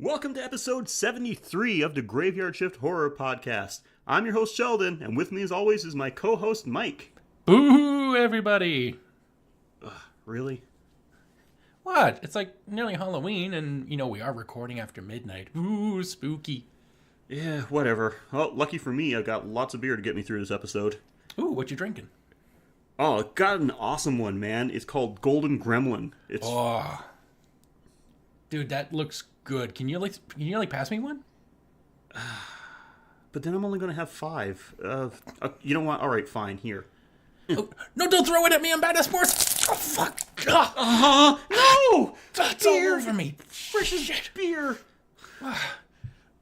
Welcome to episode 73 of the Graveyard Shift Horror Podcast. I'm your host, Sheldon, and with me as always is my co-host, Mike. Boo, everybody! Really? What? It's like nearly Halloween, and, we are recording after midnight. Ooh, spooky. Yeah, whatever. Oh, lucky for me, I've got lots of beer to get me through this episode. Ooh, what you drinking? Oh, got an awesome one, man. It's called Golden Gremlin. Oh. Dude, that looks good. Can you pass me one? But then I'm only going to have 5. You know what? All right, fine. Here. Oh, no, don't throw it at me. I'm bad at sports. Oh, fuck. No! It's Beer! all over me. Fresh as beer!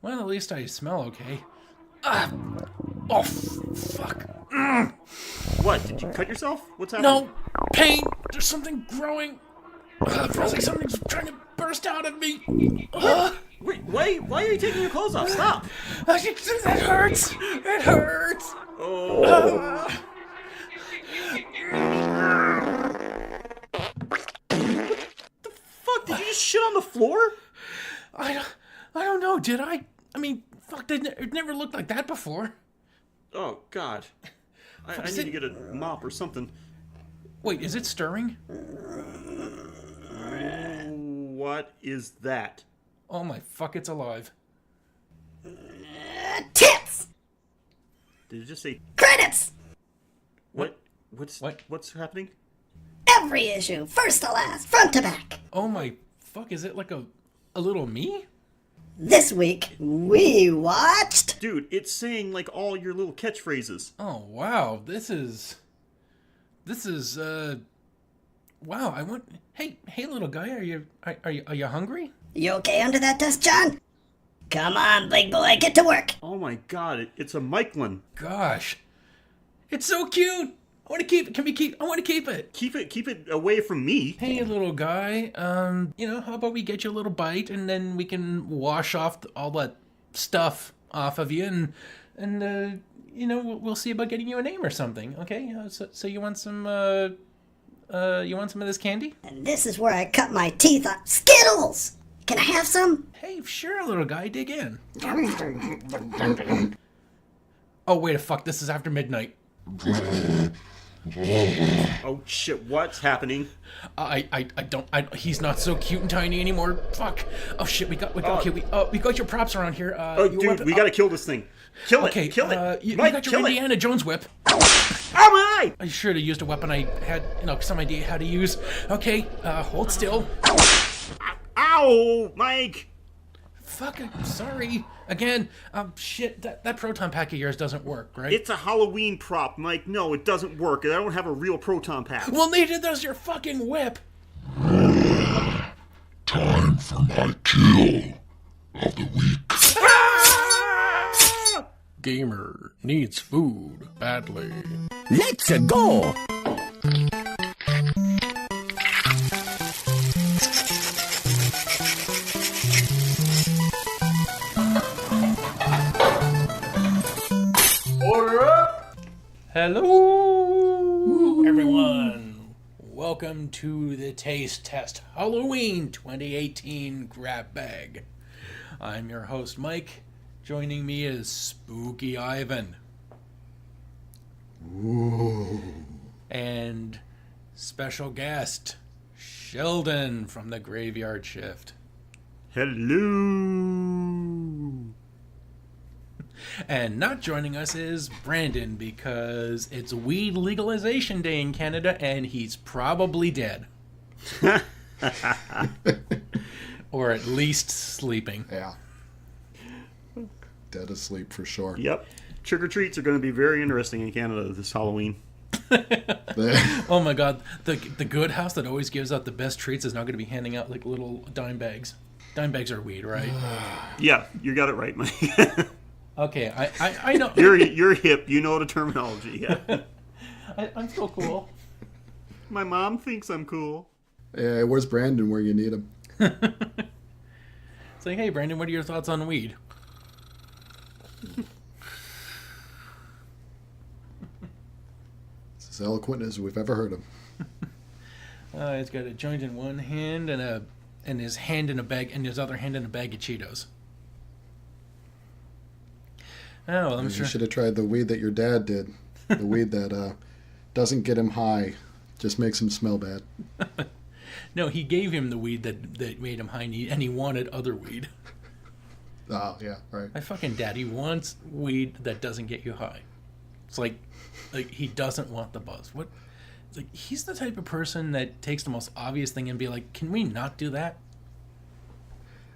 Well, at least I smell okay. Oh, fuck. What? Did you cut yourself? What's happening? No, pain. There's something growing. It feels like something's trying to burst out of me. Wait, why are you taking your clothes off? Stop! That hurts. It hurts. Oh. The fuck? Did you just shit on the floor? I don't know. Did I? I mean, fuck. It never looked like that before. Oh God. I need to get a mop or something. Wait, is it stirring? What is that? Oh my fuck! It's alive. Tits! Did it just say Credits! What's happening? Every issue, first to last, front to back. Oh my fuck! Is it like a little me? This week, we watched... Dude, it's saying like all your little catchphrases. Oh wow! This is. Wow! Hey, little guy, are you hungry? You okay under that desk, John? Come on, big boy, get to work. Oh my God! It's a Michelin. Gosh, it's so cute. I want to keep it. I want to keep it. Keep it away from me. Hey, little guy. How about we get you a little bite, and then we can wash off all that stuff off of you, and we'll see about getting you a name or something. Okay. So you want some of this candy? And this is where I cut my teeth on Skittles! Can I have some? Hey, sure, little guy. Dig in. Oh wait a fuck! This is after midnight. Oh shit! What's happening? He's not so cute and tiny anymore. Fuck! Oh shit! We got your props around here. Dude, we gotta kill this thing. Kill it! Kill it! You Mike, got your kill it! Indiana Jones whip. Oh my! I should have used a weapon I had, some idea how to use. Okay, hold still. Ow, Mike! Fuck, I'm sorry. Again, shit, that proton pack of yours doesn't work, right? It's a Halloween prop, Mike. No, it doesn't work. I don't have a real proton pack. Well, neither does your fucking whip. Time for my kill of the week. Gamer needs food badly. Let's go! Order up! Hello, everyone. Welcome to the Taste Test Halloween 2018 grab bag. I'm your host, Mike. Joining me is Spooky Ivan. Whoa. And special guest, Sheldon from the Graveyard Shift. Hello. And not joining us is Brandon because it's weed legalization day in Canada and he's probably dead. Or at least sleeping. Yeah. Dead asleep for sure. Yep. Trick-or-treats are going to be very interesting in Canada this Halloween. Oh my god, the good house that always gives out the best treats is now going to be handing out like little dime bags. Dime bags are weed, right? Yeah, you got it right, Mike. Okay, I know. You're hip. You know the terminology. Yeah. I'm still cool. My mom thinks I'm cool. Hey, where's Brandon where you need him? It's like, hey Brandon, what are your thoughts on weed? It's as eloquent as we've ever heard him. He's got a joint in one hand and and his hand in a bag, and his other hand in a bag of Cheetos. Oh, well, I'm sure. You should have tried the weed that your dad did. The weed that doesn't get him high, just makes him smell bad. No, he gave him the weed that made him high, and he wanted other weed. Oh, yeah, right. My fucking daddy wants weed that doesn't get you high. It's like he doesn't want the buzz. What? It's like he's the type of person that takes the most obvious thing and be like, "Can we not do that?"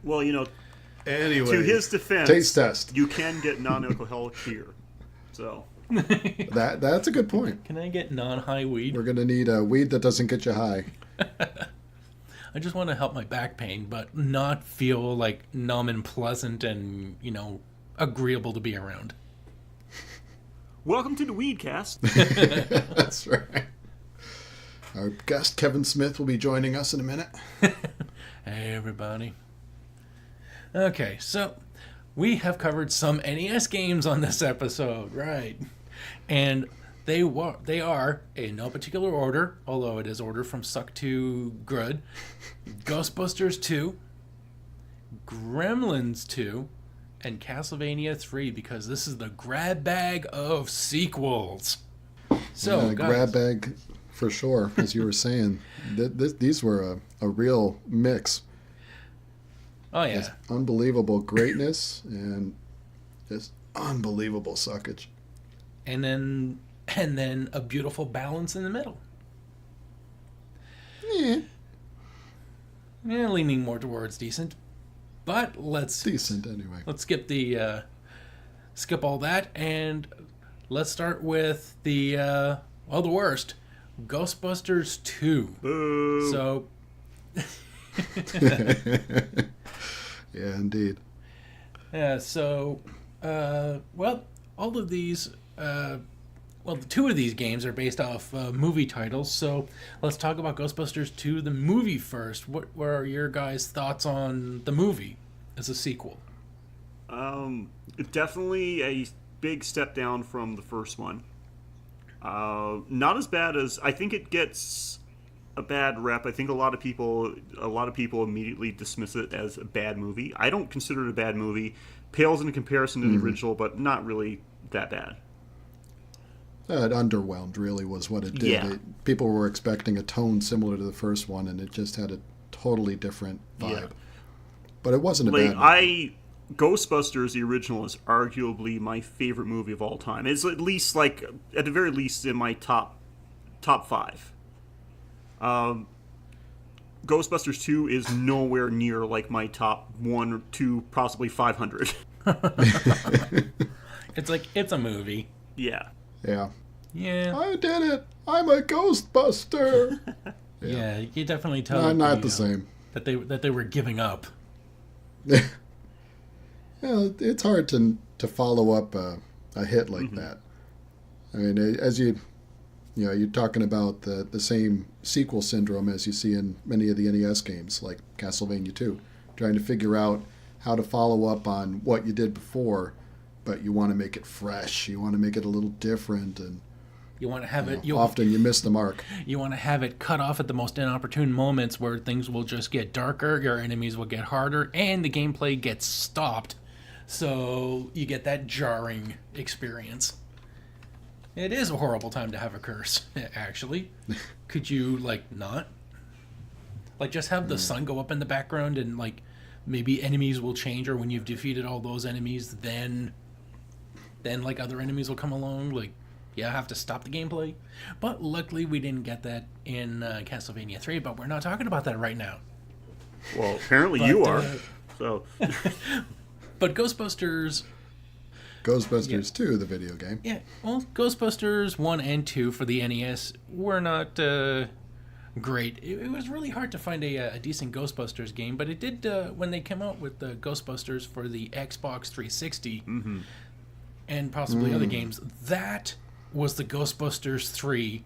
Well, Anyway, to his defense, taste test. you can get non-alcoholic beer. So That's a good point. Can I get non-high weed? We're gonna need a weed that doesn't get you high. I just want to help my back pain, but not feel like numb and pleasant and agreeable to be around. welcome to the Weedcast. That's right. Our guest Kevin Smith will be joining us in a minute. Hey, everybody. Okay, so we have covered some NES games on this episode, right? And they are, in no particular order, although it is order from suck to good, Ghostbusters 2, Gremlins 2, and Castlevania 3, because this is the grab bag of sequels. So, Yeah, guys, grab bag for sure, as you were saying. These were a real mix. oh yeah, Just unbelievable greatness and just unbelievable suckage. and then a beautiful balance in the middle. Yeah, Leaning more towards decent, but let's decent anyway. skip all that and let's start with the worst, Ghostbusters 2. Boo. So Yeah, indeed. yeah, so all of these the two of these games are based off movie titles, so let's talk about Ghostbusters 2, the movie first. What were your guys' thoughts on the movie as a sequel? Definitely a big step down from the first one. Not as bad as I think it gets a bad rep. I think a lot of people immediately dismiss it as a bad movie. I don't consider it a bad movie. Pales in comparison to the original, but not really that bad. It underwhelmed, really, was what it did. Yeah. People were expecting a tone similar to the first one, and it just had a totally different vibe. Yeah. But it wasn't a Like bad movie. Ghostbusters, the original, is arguably my favorite movie of all time. It's at least at the very least in my top 5. Ghostbusters 2 is nowhere near like my top 1 or 2, possibly 500. It's like, it's a movie. Yeah. Yeah. Yeah. I did it! I'm a Ghostbuster! Yeah, you can definitely tell Not the same. that they were giving up. Yeah, it's hard to follow up a hit like that. I mean, as you're talking about the same sequel syndrome as you see in many of the NES games, like Castlevania 2, trying to figure out how to follow up on what you did before, but you want to make it fresh, you want to make it a little different, and You want to have it. often you miss the mark. You want to have it cut off at the most inopportune moments where things will just get darker, your enemies will get harder, and the gameplay gets stopped. So you get that jarring experience. It is a horrible time to have a curse, actually. Could you, not? Just have the sun go up in the background and, maybe enemies will change, or when you've defeated all those enemies, then other enemies will come along. I have to stop the gameplay. But luckily we didn't get that in Castlevania 3, but we're not talking about that right now. Well, apparently you are. So. But Ghostbusters 2, the video game. Yeah, well, Ghostbusters 1 and 2 for the NES were not great. It was really hard to find a decent Ghostbusters game, but it did, when they came out with the Ghostbusters for the Xbox 360 and possibly other games, that was the Ghostbusters 3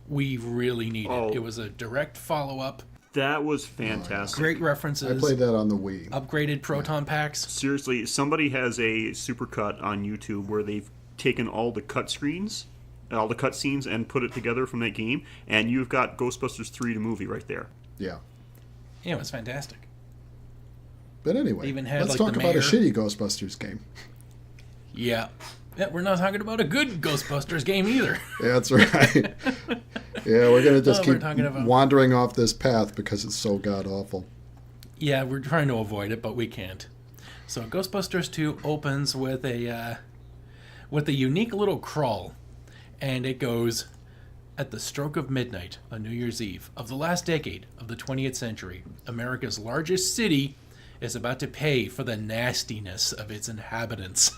we really needed. Oh. It was a direct follow-up. That was fantastic. Great references. I played that on the Wii. Upgraded proton packs. Seriously, somebody has a supercut on YouTube where they've taken all the cutscenes and put it together from that game, and you've got Ghostbusters 3 the movie right there. Yeah. Yeah, it was fantastic. But anyway, They even had, let's like, talk the about a mayor. shitty Ghostbusters game. Yeah. Yeah, we're not talking about a good Ghostbusters game either. Yeah, that's right. Yeah, we're going to just We're keep talking about- wandering off this path because it's so god-awful. Yeah, we're trying to avoid it, but we can't. So Ghostbusters 2 opens with a unique little crawl, and it goes, "At the stroke of midnight on New Year's Eve of the last decade of the 20th century, America's largest city is about to pay for the nastiness of its inhabitants."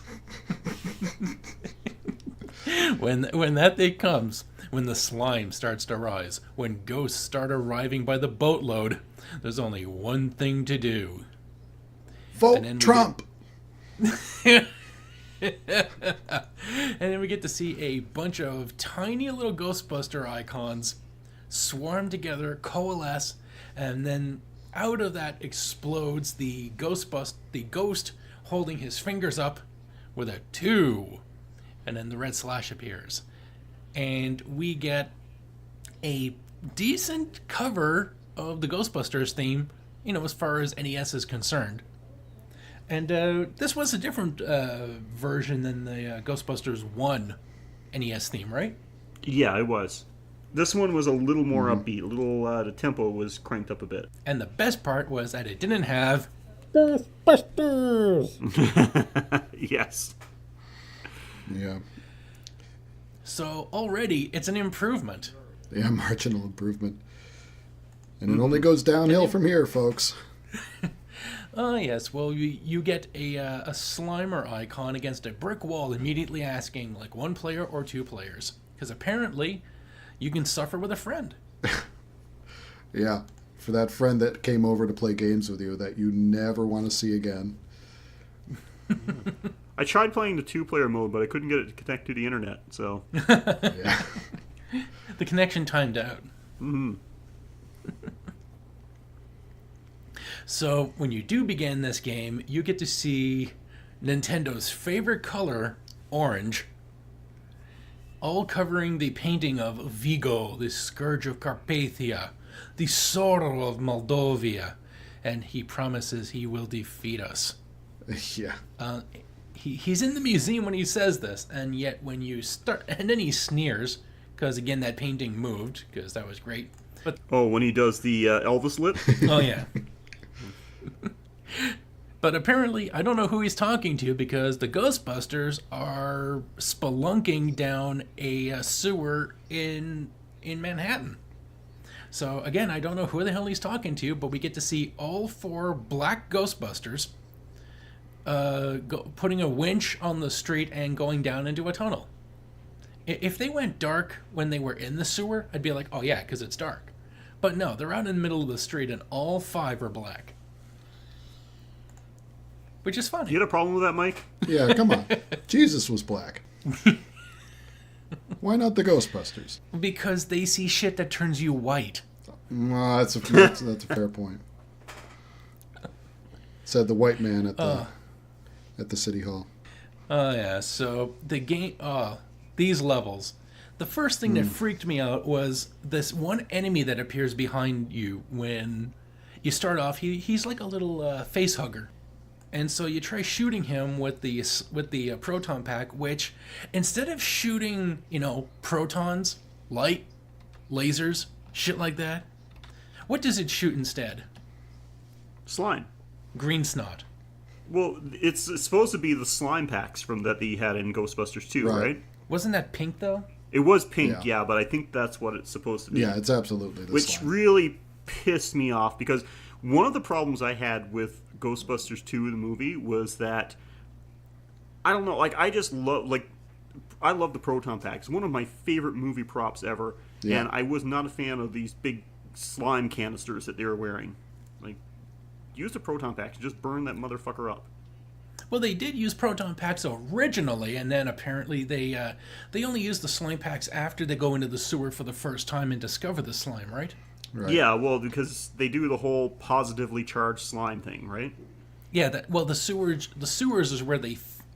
When that day comes, when the slime starts to rise, when ghosts start arriving by the boatload, there's only one thing to do. Vote And then we Trump! And then we get to see a bunch of tiny little Ghostbuster icons swarm together, coalesce, and then out of that explodes the ghost holding his fingers up with a 2. And then the red slash appears. And we get a decent cover of the Ghostbusters theme, as far as NES is concerned. And this was a different version than the Ghostbusters 1 NES theme, right? Yeah, it was. This one was a little more upbeat. The tempo was cranked up a bit. And the best part was that it didn't have Yes. Yeah. So already it's an improvement. Yeah, marginal improvement. And it only goes downhill from here, folks. Oh, yes. Well, you get a Slimer icon against a brick wall immediately asking, like, 1 player or 2 players. Because apparently you can suffer with a friend. Yeah, for that friend that came over to play games with you that you never want to see again. I tried playing the 2-player mode, but I couldn't get it to connect to the internet, so... Yeah. The connection timed out. So when you do begin this game, you get to see Nintendo's favorite color, orange, all covering the painting of Vigo, the scourge of Carpathia, the sorrow of Moldavia, and he promises he will defeat us. Yeah. He's in the museum when he says this, and yet when you start, and then he sneers, because again that painting moved, because that was great. But Oh, when he does the Elvis lip? oh yeah. But apparently, I don't know who he's talking to, because the Ghostbusters are spelunking down a sewer in Manhattan. So again, I don't know who the hell he's talking to, but we get to see all 4 black Ghostbusters putting a winch on the street and going down into a tunnel. If they went dark when they were in the sewer, I'd be like, oh yeah, because it's dark. But no, they're out in the middle of the street and all 5 are black. Which is funny. You had a problem with that, Mike? Yeah, come on. Jesus was black. Why not the Ghostbusters? Because they see shit that turns you white. Well, that's a fair point. Said the white man at the city hall. Oh yeah, so the game, these levels. The first thing that freaked me out was this one enemy that appears behind you when you start off. He's like a little face hugger. And so you try shooting him with the proton pack, which instead of shooting, protons, light, lasers, shit like that, what does it shoot instead? Slime. Green snot. Well, it's supposed to be the slime packs from that he had in Ghostbusters 2, right? Wasn't that pink though? It was pink, Yeah. yeah, but I think that's what it's supposed to be. Yeah, it's absolutely the Which slime. really pissed me off, because one of the problems I had with Ghostbusters 2, the movie, was that I don't know, I love the proton packs. One of my favorite movie props ever, Yeah. and I was not a fan of these big slime canisters that they were wearing. Like, use the proton packs, just burn that motherfucker up. Well, they did use proton packs originally, and then apparently they only use the slime packs after they go into the sewer for the first time and discover the slime, right? Right. Yeah, well, because they do the whole positively charged slime thing, right? Yeah. The sewers is where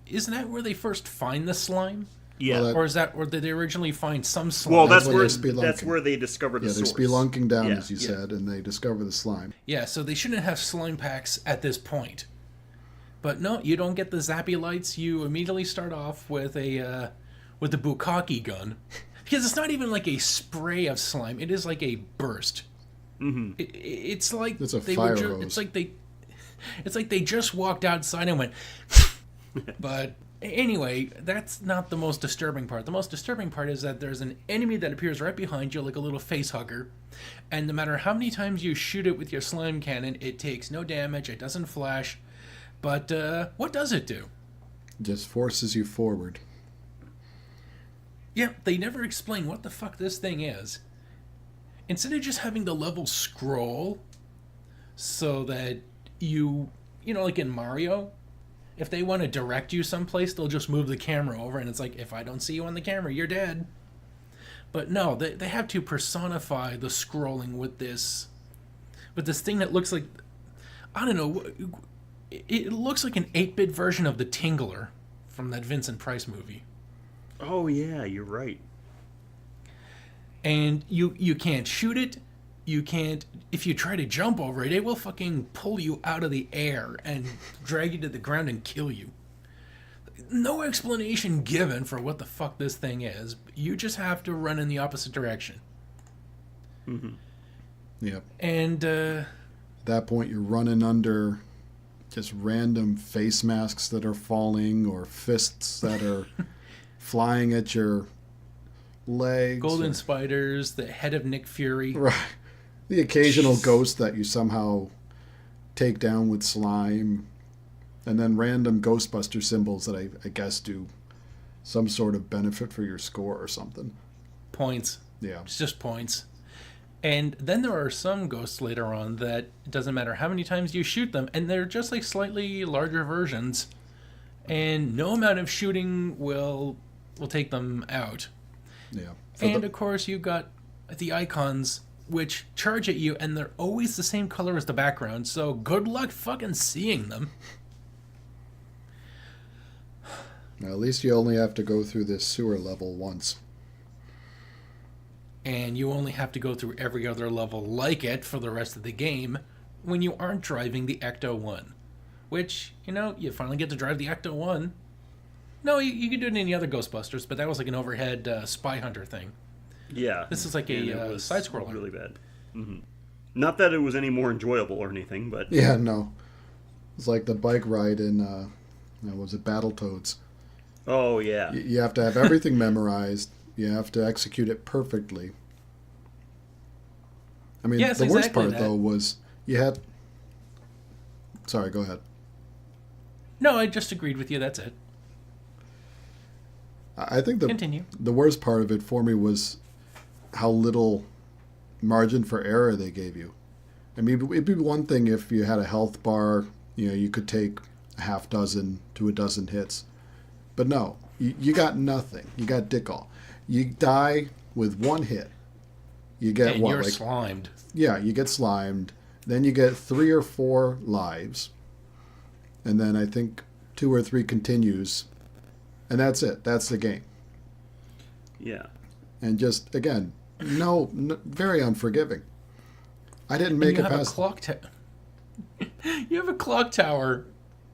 isn't that where they first find the slime? Yeah. Well, Or is that, or did they originally find some slime? Well, That's that's when where they're that's spelunking. where they discover the Yeah, they're source. spelunking down, Yeah, as you yeah. said, and they discover the slime. Yeah, so they shouldn't have slime packs at this point. But no, you don't get the zappy lights. You immediately start off with a bukkake gun, because it's not even like a spray of slime. It is like a burst. Mm-hmm. It's like It's a they fire were hose. It's like they just walked outside and went. But anyway, that's not the most disturbing part. The most disturbing part is that there's an enemy that appears right behind you, like a little face hugger, and no matter how many times you shoot it with your slime cannon, it takes no damage. It doesn't flash. But what does it do? Just forces you forward. Yeah, they never explain what the fuck this thing is. Instead of just having the level scroll so that you know, like in Mario, if they want to direct you someplace, they'll just move the camera over and it's like, if I don't see you on the camera, you're dead. But no, they have to personify the scrolling with this thing that looks like, I don't know, it looks like an 8-bit version of the Tingler from that Vincent Price movie. Oh yeah, you're right. And you can't shoot it. You can't, if you try to jump over it, it will fucking pull you out of the air and drag you to the ground and kill you. No explanation given for what the fuck this thing is. You just have to run in the opposite direction. Mm-hmm. Yep. And At that point, you're running under just random face masks that are falling or fists that are flying at your legs. golden or- spiders, the head of Nick Fury. Right. The occasional ghost that you somehow take down with slime. And then random Ghostbuster symbols that I guess do some sort of benefit for your score or something. Points. Yeah. It's just points. And then there are some ghosts later on that it doesn't matter how many times you shoot them, and they're just like slightly larger versions. And no amount of shooting will take them out. Yeah. And of course you've got the icons which charge at you, and they're always the same color as the background, so good luck fucking seeing them. Now, at least you only have to go through this sewer level once. And you only have to go through every other level like it for the rest of the game when you aren't driving the Ecto-1. Which, you know, you finally get to drive the Ecto-1. No, you can do it in any other Ghostbusters, but that was like an overhead spy hunter thing. Yeah. This is like And a it was side-scroller. really bad. Mm-hmm. Not that it was any more enjoyable or anything, but Yeah, no. It's like the bike ride in, was it Battletoads? oh yeah. You have to have everything memorized. You have to execute it perfectly. I mean, Yes, the worst exactly part, that. though, was you had... Sorry, go ahead. No, I just agreed with you, that's it. I think Continue. the worst part of it for me was how little margin for error they gave you. I mean, it'd be one thing if you had a health bar, you could take a half dozen to a dozen hits. But no, you got nothing. You got dick all. You die with one hit. You get And what? you're Like, slimed. yeah, you get slimed. Then you get 3 or 4 lives. And then I think 2 or 3 continues. And that's it. That's the game. Yeah. And just, again, no very unforgiving. I didn't And make you it have a past... clock you have a clock tower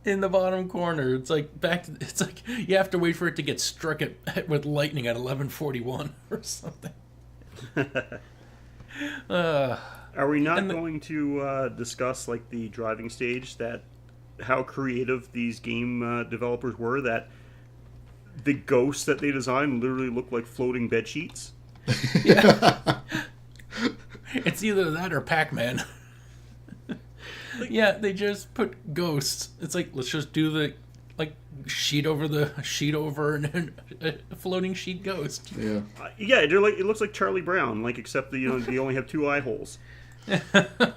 in the bottom corner. It's like it's like you have to wait for it to get struck with lightning at 11:41 or something. Are we not going to discuss like the driving stage, that how creative these game developers were, that the ghosts that they designed literally look like floating bed sheets? It's either that or Pac-Man. Yeah, they just put ghosts. It's like, let's just do the sheet over and a floating sheet ghost. Yeah. Yeah, they're like, it looks like Charlie Brown, like, except that they only have 2 eye holes.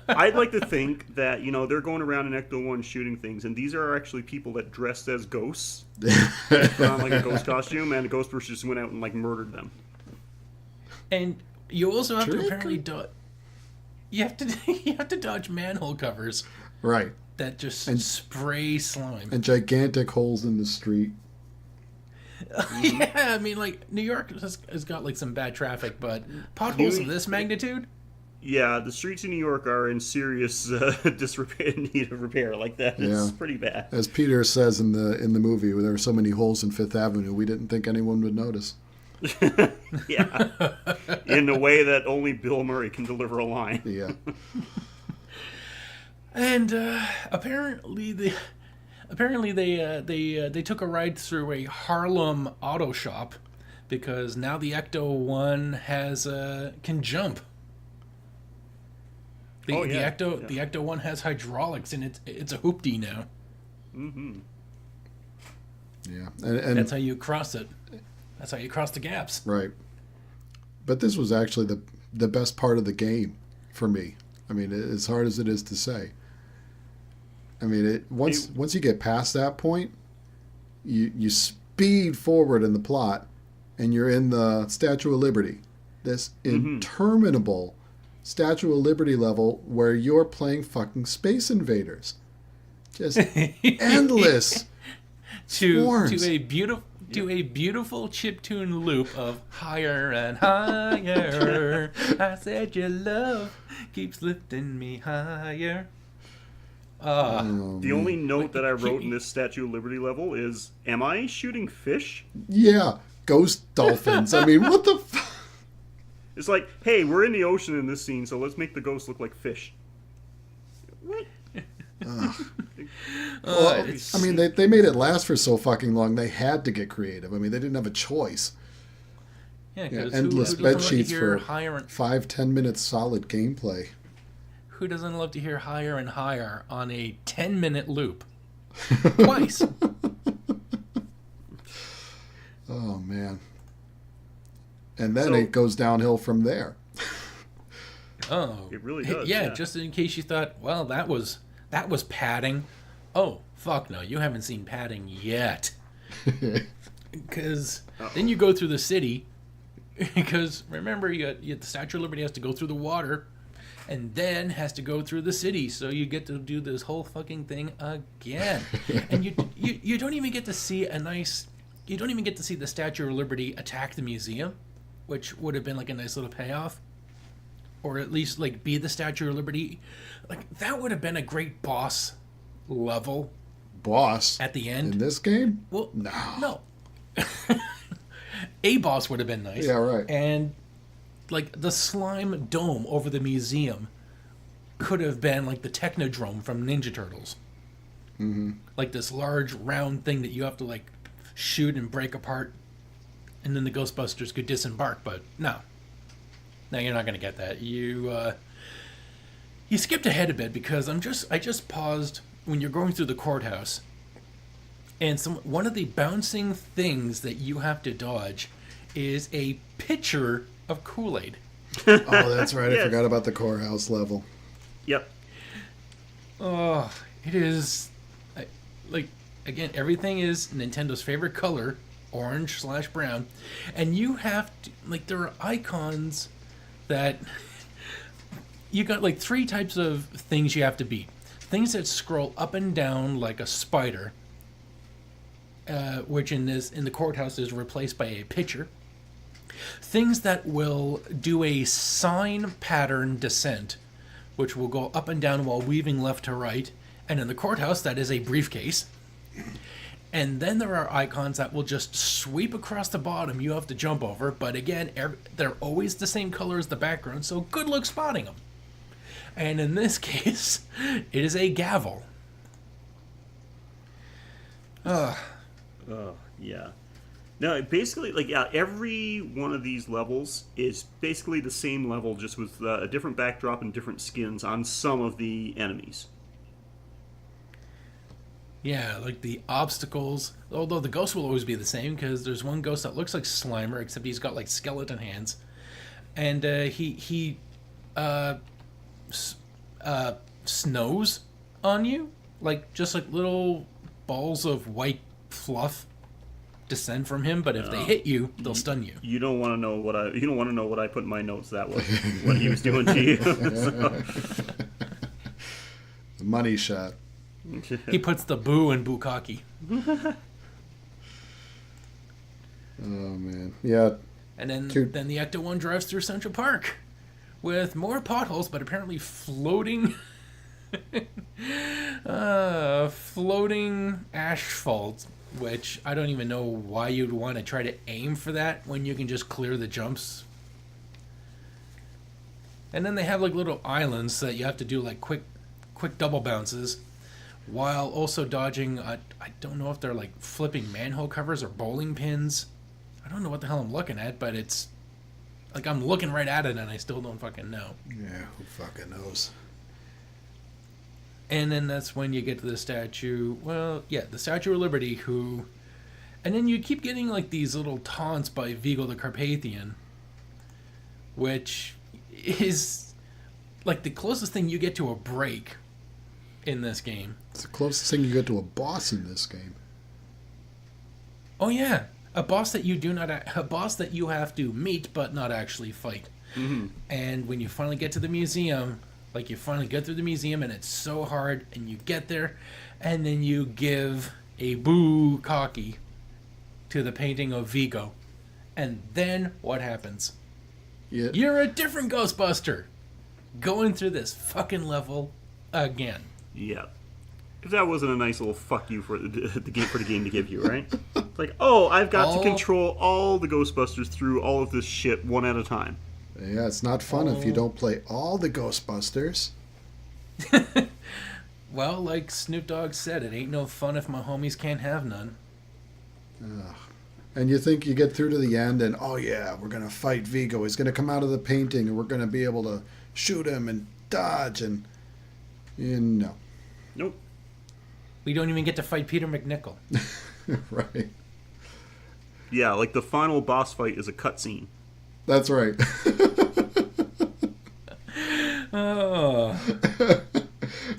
I'd like to think that they're going around in Ecto-1 shooting things, and these are actually people that dressed as ghosts, put on like a ghost costume, and the Ghostbusters just went out and like murdered them. And you also have to Trick? apparently you have to dodge manhole covers Right. that just spray slime. And gigantic holes in the street. Yeah, I mean, like, New York has got, like, some bad traffic, but potholes of this magnitude? Yeah, the streets in New York are in serious disrepair, need of repair. Like that, it's pretty bad. As Peter says in the movie, there were so many holes in Fifth Avenue, we didn't think anyone would notice. Yeah, in a way that only Bill Murray can deliver a line. Yeah. And apparently they took a ride through a Harlem auto shop because now the Ecto-1 has can jump. The Ecto-1 has hydraulics and it's a hoopty now. Mm-hmm. Yeah, and that's how you cross it. That's how you cross the gaps. Right. But this was actually the best part of the game for me. I mean, as hard as it is to say. I mean, once you get past that point, you speed forward in the plot, and you're in the Statue of Liberty, this interminable Statue of Liberty level where you're playing fucking Space Invaders, just endless to a beautiful chiptune loop of higher and higher. I said your love keeps lifting me higher. The only note that I wrote in this Statue of Liberty level is, am I shooting fish? Yeah, ghost dolphins. I mean, what the fuck? It's like, hey, we're in the ocean in this scene, so let's make the ghosts look like fish. What? Well, I mean, they made it last for so fucking long, they had to get creative. I mean, they didn't have a choice. Yeah, endless bed sheets for higher 5-10 minutes solid gameplay. Who doesn't love to hear higher and higher on a 10-minute loop? Twice. Oh, man. And then it goes downhill from there. Oh. It really does. Yeah, just in case you thought, well, that was padding. Oh, fuck no, you haven't seen padding yet. Because then you go through the city. Because remember, the Statue of Liberty has to go through the water. And then has to go through the city, so you get to do this whole fucking thing again. And you don't even get to see you don't even get to see the Statue of Liberty attack the museum, which would have been like a nice little payoff. Or at least like be the Statue of Liberty. Like that would have been a great boss level. Boss? At the end. In this game? Well, no. A boss would have been nice. Yeah, right. And like the slime dome over the museum could have been like the Technodrome from Ninja Turtles. Mm-hmm. Like this large round thing that you have to like shoot and break apart, and then the Ghostbusters could disembark. But no, you're not going to get that. You skipped ahead a bit because I just paused when you're going through the courthouse, and one of the bouncing things that you have to dodge is a pitcher of Kool-Aid. Oh, that's right. Yes. I forgot about the courthouse level. Yep. Oh, it is... again, everything is Nintendo's favorite color, orange/brown. And you have to... there are icons that... You got, 3 types of things you have to beat. Things that scroll up and down like a spider, which in the courthouse is replaced by a pitcher. Things that will do a sine pattern descent, which will go up and down while weaving left to right. And in the courthouse, that is a briefcase. And then there are icons that will just sweep across the bottom you have to jump over. But again, they're always the same color as the background, so good luck spotting them. And in this case, it is a gavel. Yeah. No, basically, every one of these levels is basically the same level, just with a different backdrop and different skins on some of the enemies. Yeah, the obstacles. Although the ghost will always be the same, because there's one ghost that looks like Slimer, except he's got skeleton hands, and he snows on you, just little balls of white fluff descend from him, but if they hit you, they'll stun you. You don't want to know what I put in my notes. That was what he was doing to you. So. The money shot. He puts the boo in bukkake. Oh man, yeah. And then the Ecto-1 drives through Central Park with more potholes, but apparently floating floating asphalt, which I don't even know why you'd want to try to aim for that when you can just clear the jumps. And then they have like little islands that you have to do like quick double bounces while also dodging I don't know if they're like flipping manhole covers or bowling pins. I don't know what the hell I'm looking at, but it's like I'm looking right at it and I still don't fucking know. Yeah, who fucking knows? And then that's when you get to the Statue. Well, yeah, the Statue of Liberty, who... And then you keep getting, like, these little taunts by Vigo the Carpathian, which is, like, the closest thing you get to a break in this game. It's the closest thing you get to a boss in this game. Oh, yeah. A boss that you have to meet but not actually fight. Mm-hmm. And when you finally get to the museum... Like, you finally get through the museum, and it's so hard, and you get there, and then you give a boo-cocky to the painting of Vigo. And then what happens? Yeah. You're a different Ghostbuster! Going through this fucking level again. Yeah. If that wasn't a nice little fuck you for the game to give you, right? It's like, oh, I've got to control all the Ghostbusters through all of this shit one at a time. Yeah, it's not fun if you don't play all the Ghostbusters. Well, like Snoop Dogg said, it ain't no fun if my homies can't have none. And you think you get through to the end and, oh yeah, we're going to fight Vigo. He's going to come out of the painting and we're going to be able to shoot him and dodge and no. Nope. We don't even get to fight Peter McNichol. Right. Yeah, like the final boss fight is a cutscene. That's right. Oh.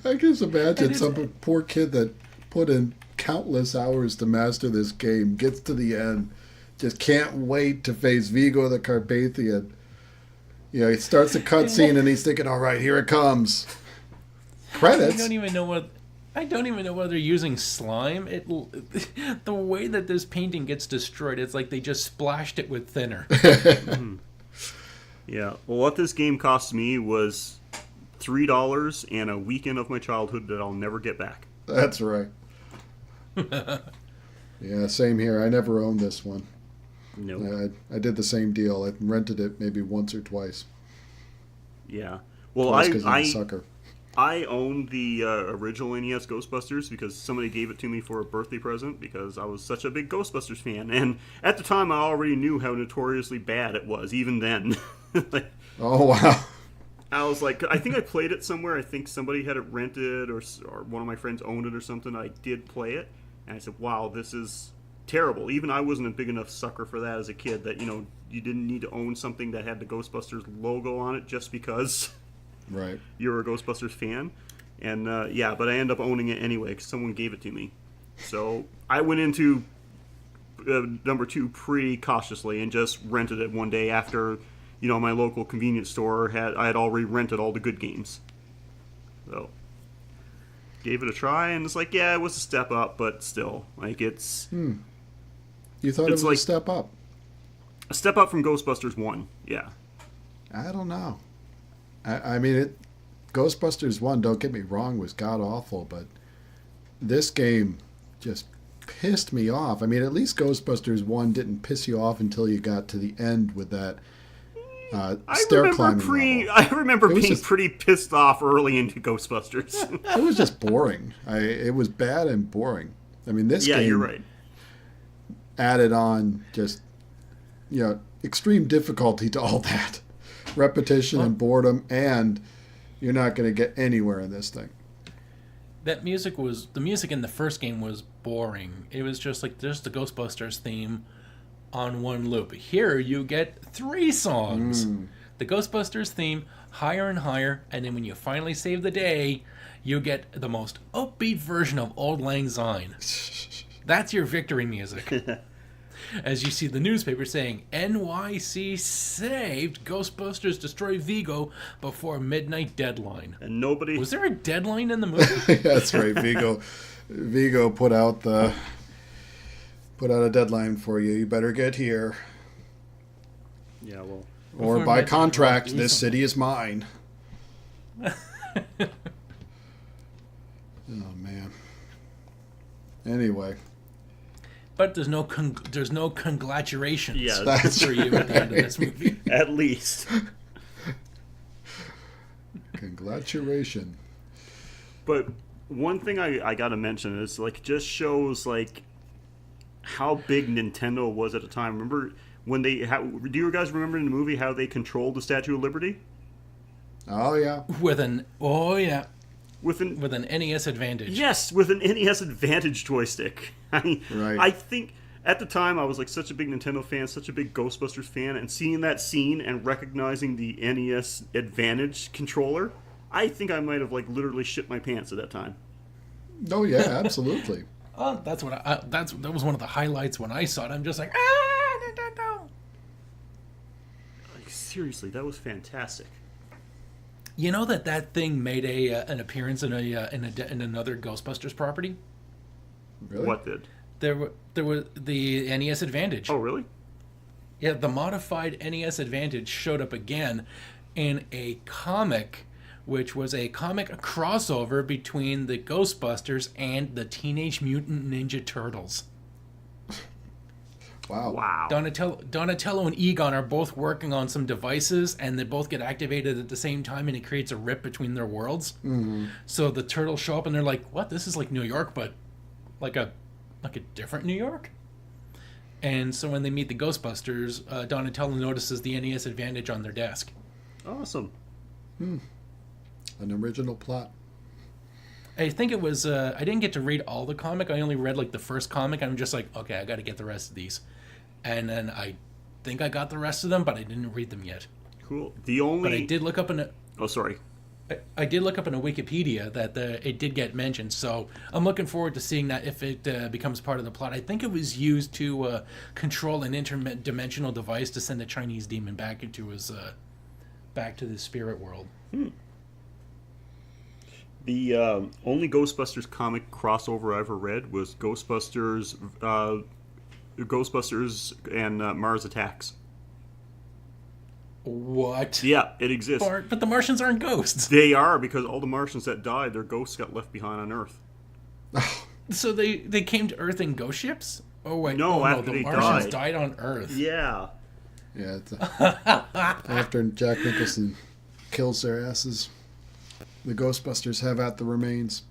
I can just imagine some poor kid that put in countless hours to master this game, gets to the end, just can't wait to face Vigo the Carpathian. You know, he starts the cutscene and he's thinking, all right, here it comes. Credits. I don't even know whether they're using slime. The way that this painting gets destroyed, it's like they just splashed it with thinner. Yeah. Well, what this game cost me was $3 and a weekend of my childhood that I'll never get back. That's right. Yeah, same here. I never owned this one. No. I did the same deal. I rented it maybe once or twice. Yeah. Well, I'm a sucker. I owned the original NES Ghostbusters because somebody gave it to me for a birthday present because I was such a big Ghostbusters fan. And at the time, I already knew how notoriously bad it was, even then. Oh, wow. I was like, I think I played it somewhere. I think somebody had it rented or one of my friends owned it or something. I did play it. And I said, wow, this is terrible. Even I wasn't a big enough sucker for that as a kid that, you didn't need to own something that had the Ghostbusters logo on it just because... Right. You're a Ghostbusters fan. And, but I ended up owning it anyway because someone gave it to me. So I went into number 2 pretty cautiously and just rented it one day after, my local convenience store I had already rented all the good games. So gave it a try and it's like, yeah, it was a step up, but still, like it's... You thought it was like a step up? A step up from Ghostbusters 1, yeah. I don't know. I mean, Ghostbusters 1, don't get me wrong, was god-awful, but this game just pissed me off. I mean, at least Ghostbusters 1 didn't piss you off until you got to the end with that stair climbing level. I remember being pretty pissed off early into Ghostbusters. It was just boring. It was bad and boring. I mean, this game you're right. Added on just, extreme difficulty to all that. Repetition and boredom, and you're not going to get anywhere in this thing. The music in the first game was boring. It was just like the Ghostbusters theme on one loop. Here you get 3 songs. The Ghostbusters theme, higher and higher, and then when you finally save the day, you get the most upbeat version of Auld Lang Syne. That's your victory music. As you see the newspaper saying, NYC saved, Ghostbusters destroy Vigo before midnight deadline. And nobody... Was there a deadline in the movie? That's right. Vigo put out the put out a deadline for you. You better get here. Yeah, well. Or Before by midnight, contract, we'll do this something. city is mine. Oh, man. Anyway. But there's no congratulations Yeah, That's for you at the end of this movie. At least. Congratulations. But one thing I gotta mention is, like, just shows, like, how big Nintendo was at the time. Remember when do you guys remember in the movie how they controlled the Statue of Liberty? Oh, yeah. With an With an NES Advantage. Yes, with an NES Advantage joystick. Right. I think at the time I was like such a big Nintendo fan, such a big Ghostbusters fan, and seeing that scene and recognizing the NES Advantage controller, I think I might have like literally shit my pants at that time. Oh, yeah, absolutely. That's what that was one of the highlights when I saw it. I'm just like, Nintendo. Like, seriously, that was fantastic. You know that thing made an appearance in in another Ghostbusters property. Really? What did? There was the NES Advantage. Oh, really? Yeah, the modified NES Advantage showed up again in a comic, which was a comic crossover between the Ghostbusters and the Teenage Mutant Ninja Turtles. Wow. Wow. Donatello and Egon are both working on some devices, and they both get activated at the same time, and it creates a rip between their worlds. Mm-hmm. So the turtles show up, and they're like, "What? This is like New York, but like a different New York." And so when they meet the Ghostbusters, Donatello notices the NES Advantage on their desk. Awesome. An original plot. I think it was. I didn't get to read all the comic. I only read like the first comic. I'm just like, okay, I got to get the rest of these. And then I think I got the rest of them, but I didn't read them yet. Cool. The only. But I did look up in a. Oh, sorry. I did look up in a Wikipedia that it did get mentioned, so I'm looking forward to seeing that if it becomes part of the plot. I think it was used to control an interdimensional device to send a Chinese demon back into his back to the spirit world. The only Ghostbusters comic crossover I ever read was Ghostbusters and Mars Attacks. What? Yeah, it exists. But the Martians aren't ghosts. They are, because all the Martians that died, their ghosts got left behind on Earth. So they came to Earth in ghost ships? Oh wait, No, after the they Martians died. died on Earth. Yeah. Yeah, it's after Jack Nicholson kills their asses, the Ghostbusters have at the remains.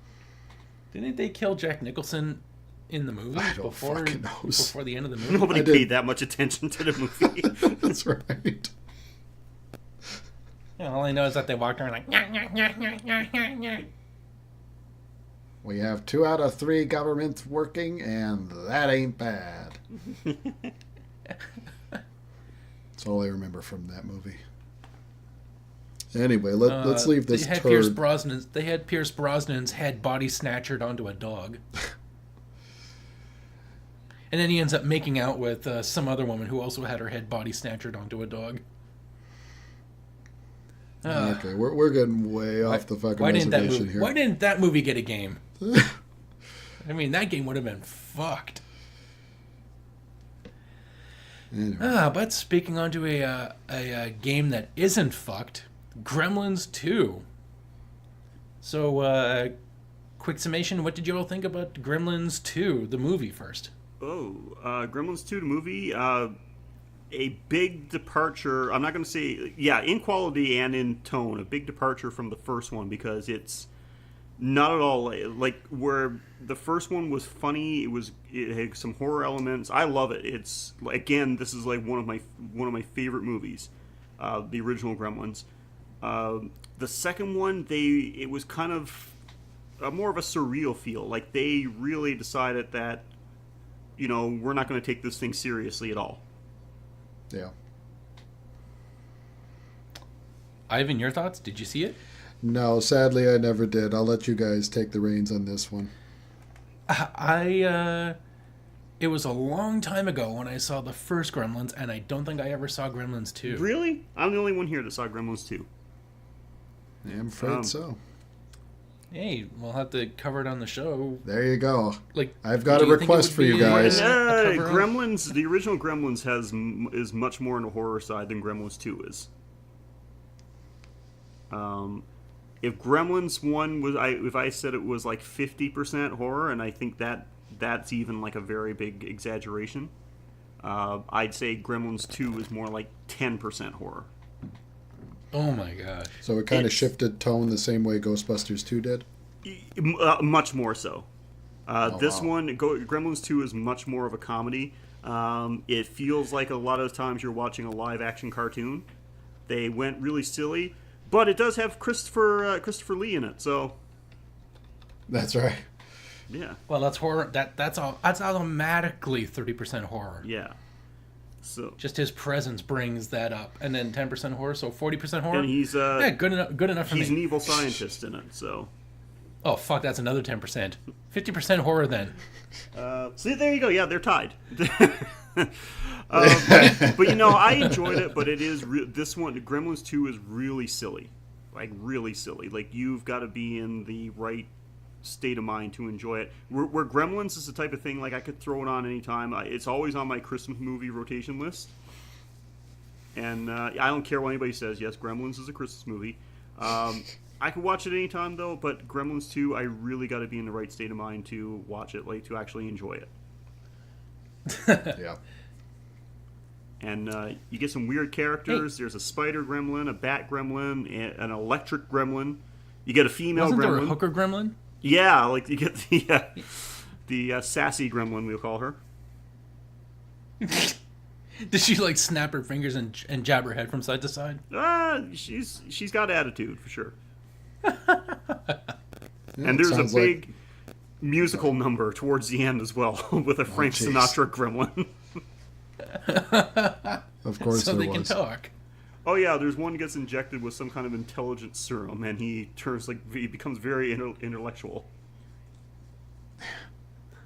Didn't they kill Jack Nicholson in the movie I don't fucking know. before the end of the movie? Nobody I did. paid that much attention to the movie. That's right. Yeah, all I know is that they walked around like, "Nyah, nyah, nyah, nyah, nyah, nyah, nyah." We have 2 out of 3 governments working, and that ain't bad. That's all I remember from that movie. Anyway, let's leave this they had turd. They had Pierce Brosnan's head body snatchered onto a dog. And then he ends up making out with some other woman who also had her head body snatchered onto a dog. Okay, we're getting way off the fucking reservation here. Why didn't that movie get a game? I mean, that game would have been fucked. Anyway. But speaking onto a game that isn't fucked, Gremlins 2. So, quick summation, what did you all think about Gremlins 2, the movie first? Gremlins 2, the movie, a big departure. I'm not going to say, in quality and in tone, a big departure from the first one, because it's not at all like where the first one was funny. It had some horror elements. I love it. It's, again, this is like one of my favorite movies, the original Gremlins. The second one, it was kind of more of a surreal feel. Like, they really decided that, we're not going to take this thing seriously at all. Yeah. Ivan, your thoughts? Did you see it? No, sadly I never did. I'll let you guys take the reins on this one. It was a long time ago when I saw the first Gremlins, and I don't think I ever saw Gremlins 2. Really? I'm the only one here that saw Gremlins 2. Yeah, I'm afraid so. Hey, we'll have to cover it on the show. There you go. Like, I've got do a you think it request would for you be, guys. a cover of- Gremlins, the original Gremlins is much more on the horror side than Gremlins 2 is. If Gremlins 1 was, if I said it was like 50% horror, and I think that's even like a very big exaggeration, I'd say Gremlins 2 is more like 10% horror. Oh my gosh. So it kind of shifted tone the same way Ghostbusters 2 did? Much more so. This wow. one, Gremlins 2 is much more of a comedy. It feels like a lot of times you're watching a live action cartoon. They went really silly, but it does have Christopher Lee in it, so That's right. yeah. Well, that's horror. That's automatically 30% horror. Yeah. So Just his presence brings that up, and then 10% horror, so 40% horror. and he's Yeah, good enough. Good enough for he's me. an evil scientist in it, so Oh fuck, that's another 10%. 50% horror then. see, there you go. Yeah, they're tied. But you know, I enjoyed it. But it is this one. Gremlins 2 is really silly, like really silly. Like you've got to be in the right state of mind to enjoy it. Where Gremlins is the type of thing like I could throw it on anytime. It's always on my Christmas movie rotation list, and I don't care what anybody says. Yes, Gremlins is a Christmas movie. I could watch it anytime though, but Gremlins 2, I really got to be in the right state of mind to watch it, like to actually enjoy it. Yeah. And you get some weird characters. There's a spider gremlin, a bat gremlin, an electric gremlin. You get a female Wasn't gremlin. there a hooker gremlin? Yeah, like you get the sassy gremlin, we'll call her. Did she like snap her fingers and jab her head from side to side? She's got attitude for sure. Yeah, And there's a sounds big musical number towards the end as well with a Frank jeez. Sinatra gremlin. Of course So there they can was. talk. Oh yeah, there's one gets injected with some kind of intelligence serum, and he becomes very intellectual.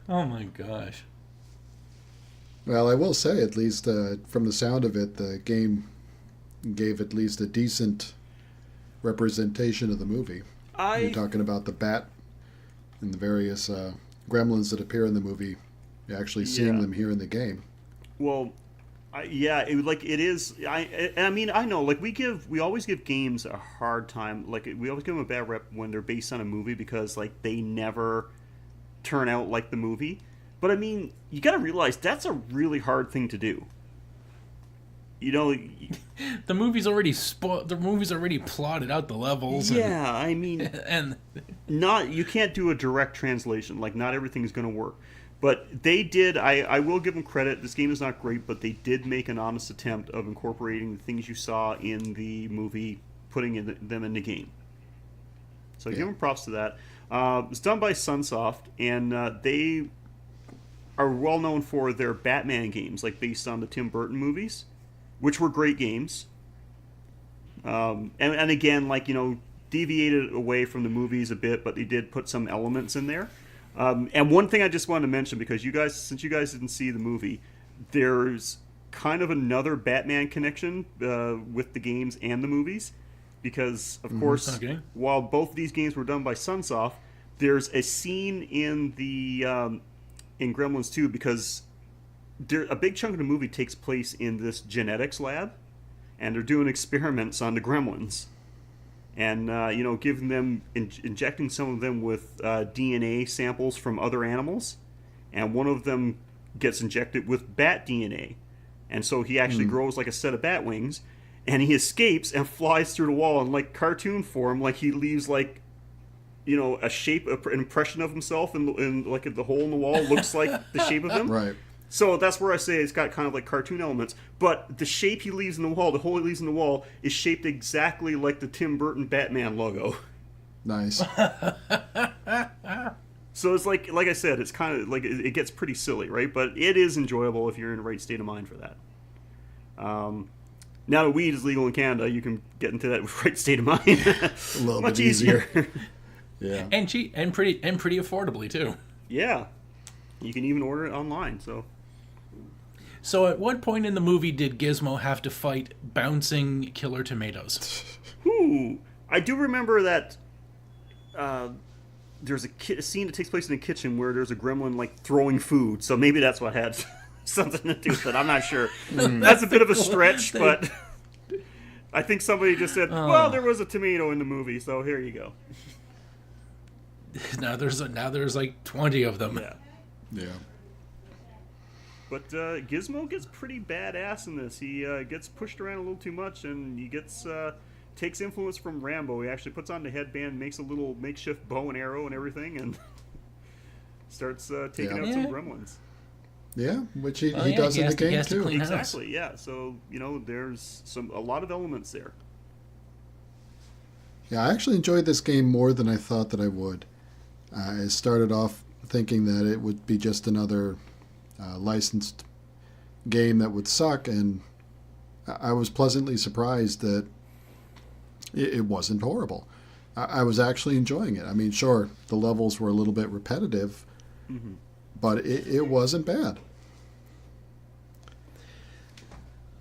Oh my gosh. Well, I will say, at least from the sound of it, the game gave at least a decent representation of the movie. You're talking about the bat and the various gremlins that appear in the movie. You're actually seeing them here in the game. Well, it is. I mean, I know. Like we always give games a hard time. Like we always give them a bad rep when they're based on a movie because like they never turn out like the movie. But I mean, you got to realize that's a really hard thing to do. You know. The movie's already The movie's already plotted out the levels. Yeah, I mean, And you can't do a direct translation. Like not everything's going to work. But they did. I will give them credit. This game is not great, but they did make an honest attempt of incorporating the things you saw in the movie, putting them in the game. So give them props to that. It's done by Sunsoft, and they are well known for their Batman games, like based on the Tim Burton movies, which were great games. And again, like deviated away from the movies a bit, but they did put some elements in there. And one thing I just wanted to mention, because since you guys didn't see the movie, there's kind of another Batman connection with the games and the movies, because of course, while both of these games were done by Sunsoft, there's a scene in the in Gremlins 2 because a big chunk of the movie takes place in this genetics lab, and they're doing experiments on the Gremlins. And giving them injecting some of them with DNA samples from other animals, and one of them gets injected with bat DNA, and so he actually grows like a set of bat wings, and he escapes and flies through the wall in like cartoon form, like he leaves like a shape, an impression of himself in like the hole in the wall looks like the shape of him. Right. So that's where I say it's got kind of like cartoon elements. But the shape he leaves in the wall, the hole he leaves in the wall, is shaped exactly like the Tim Burton Batman logo. Nice. So it's like I said, it's kind of like it gets pretty silly, right? But it is enjoyable if you're in the right state of mind for that. Now that weed is legal in Canada, you can get into that with right state of mind. A little Much bit easier. Yeah. and cheap and pretty affordably too. Yeah. You can even order it online, so... So at what point in the movie did Gizmo have to fight bouncing killer tomatoes? Ooh, I do remember that a scene that takes place in the kitchen where there's a gremlin like throwing food. So maybe that's what had something to do with it. I'm not sure. That's a bit of a stretch, but I think somebody just said, "Well, there was a tomato in the movie, so here you go." Now there's like 20 of them. Yeah. Yeah. But Gizmo gets pretty badass in this. He gets pushed around a little too much, and he takes influence from Rambo. He actually puts on the headband, makes a little makeshift bow and arrow and everything, and starts taking out some gremlins. Yeah, which he does in the game too. Exactly, yeah. So, there's a lot of elements there. Yeah, I actually enjoyed this game more than I thought that I would. I started off thinking that it would be just another licensed game that would suck, and I was pleasantly surprised that it wasn't horrible. I was actually enjoying it. I mean, sure, the levels were a little bit repetitive, but it wasn't bad.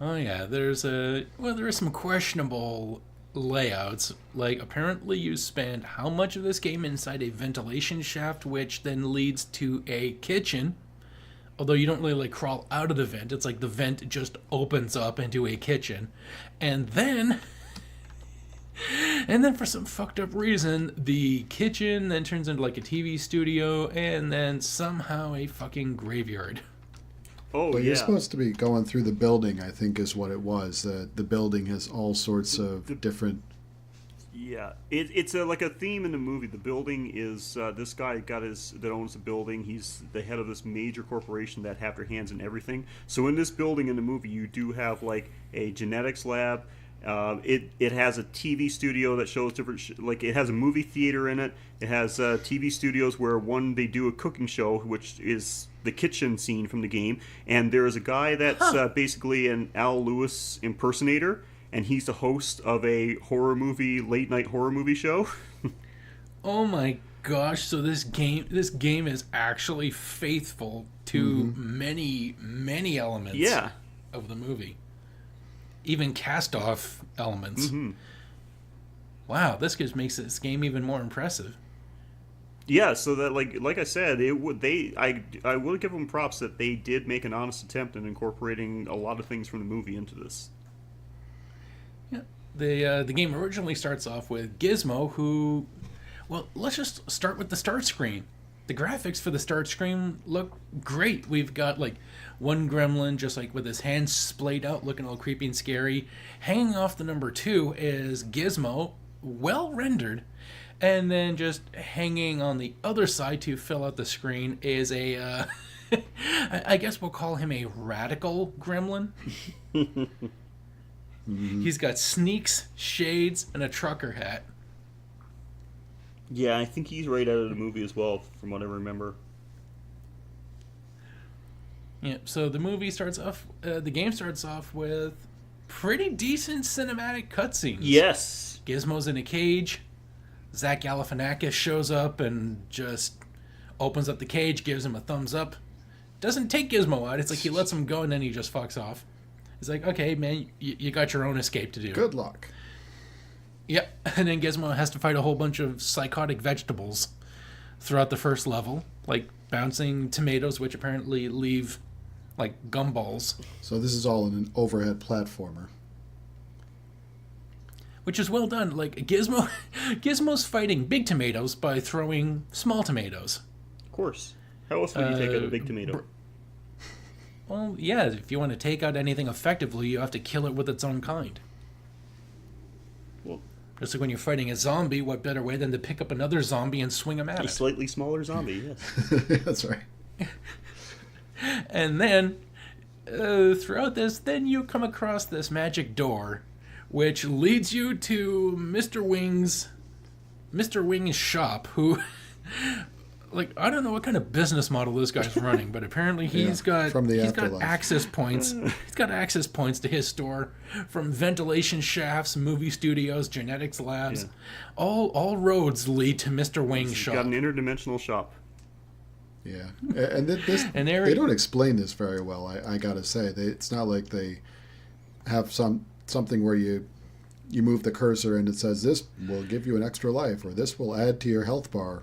Oh yeah, there is some questionable layouts. Like, apparently you spend how much of this game inside a ventilation shaft, which then leads to a kitchen. Although you don't really like crawl out of the vent, it's like the vent just opens up into a kitchen, and then for some fucked up reason, the kitchen then turns into like a TV studio, and then somehow a fucking graveyard. Oh, but yeah. you're supposed to be going through the building, I think is what it was. The building has all sorts of different... Yeah, it's like a theme in the movie. The building is this guy that owns the building. He's the head of this major corporation that have their hands in everything. So in this building in the movie, you do have like a genetics lab. It has a TV studio that shows different like it has a movie theater in it. It has TV studios where they do a cooking show, which is the kitchen scene from the game. And there is a guy that's basically an Al Lewis impersonator. And he's the host of a late night horror movie show. Oh my gosh! So this game is actually faithful to many elements of the movie, even cast-off elements. Wow, this just makes this game even more impressive. Yeah, so that like I said, I will give them props that they did make an honest attempt in incorporating a lot of things from the movie into this. The game originally starts off with Gizmo, who... Well, let's just start with the start screen. The graphics for the start screen look great. We've got, like, one gremlin just, like, with his hands splayed out, looking all creepy and scary. Hanging off the number 2 is Gizmo, well rendered. And then just hanging on the other side to fill out the screen is a... I guess we'll call him a radical gremlin. He's got sneaks, shades, and a trucker hat. Yeah, I think he's right out of the movie as well, from what I remember. Yeah, so the movie starts off, the game starts off with pretty decent cinematic cutscenes. Yes. Gizmo's in a cage. Zach Galifianakis shows up and just opens up the cage, gives him a thumbs up. Doesn't take Gizmo out. It's like he lets him go and then he just fucks off. He's like, okay, man, you got your own escape to do. Good luck. Yep. And then Gizmo has to fight a whole bunch of psychotic vegetables throughout the first level, like bouncing tomatoes, which apparently leave, like, gumballs. So this is all in an overhead platformer. Which is well done. Like, Gizmo's fighting big tomatoes by throwing small tomatoes. Of course. How else would you take out a big tomato? Well, yeah, if you want to take out anything effectively, you have to kill it with its own kind. Well, just like when you're fighting a zombie, what better way than to pick up another zombie and swing him at it? A slightly smaller zombie, yes. That's right. And then, throughout this, then you come across this magic door, which leads you to Mr. Wing's shop, who... Like, I don't know what kind of business model this guy's running, but apparently he's got access points. He's got access points to his store from ventilation shafts, movie studios, genetics labs. Yeah. All roads lead to Mr. Wing's shop. He's got an interdimensional shop. Yeah, and they don't explain this very well. I gotta say, it's not like they have something where you move the cursor and it says this will give you an extra life or this will add to your health bar.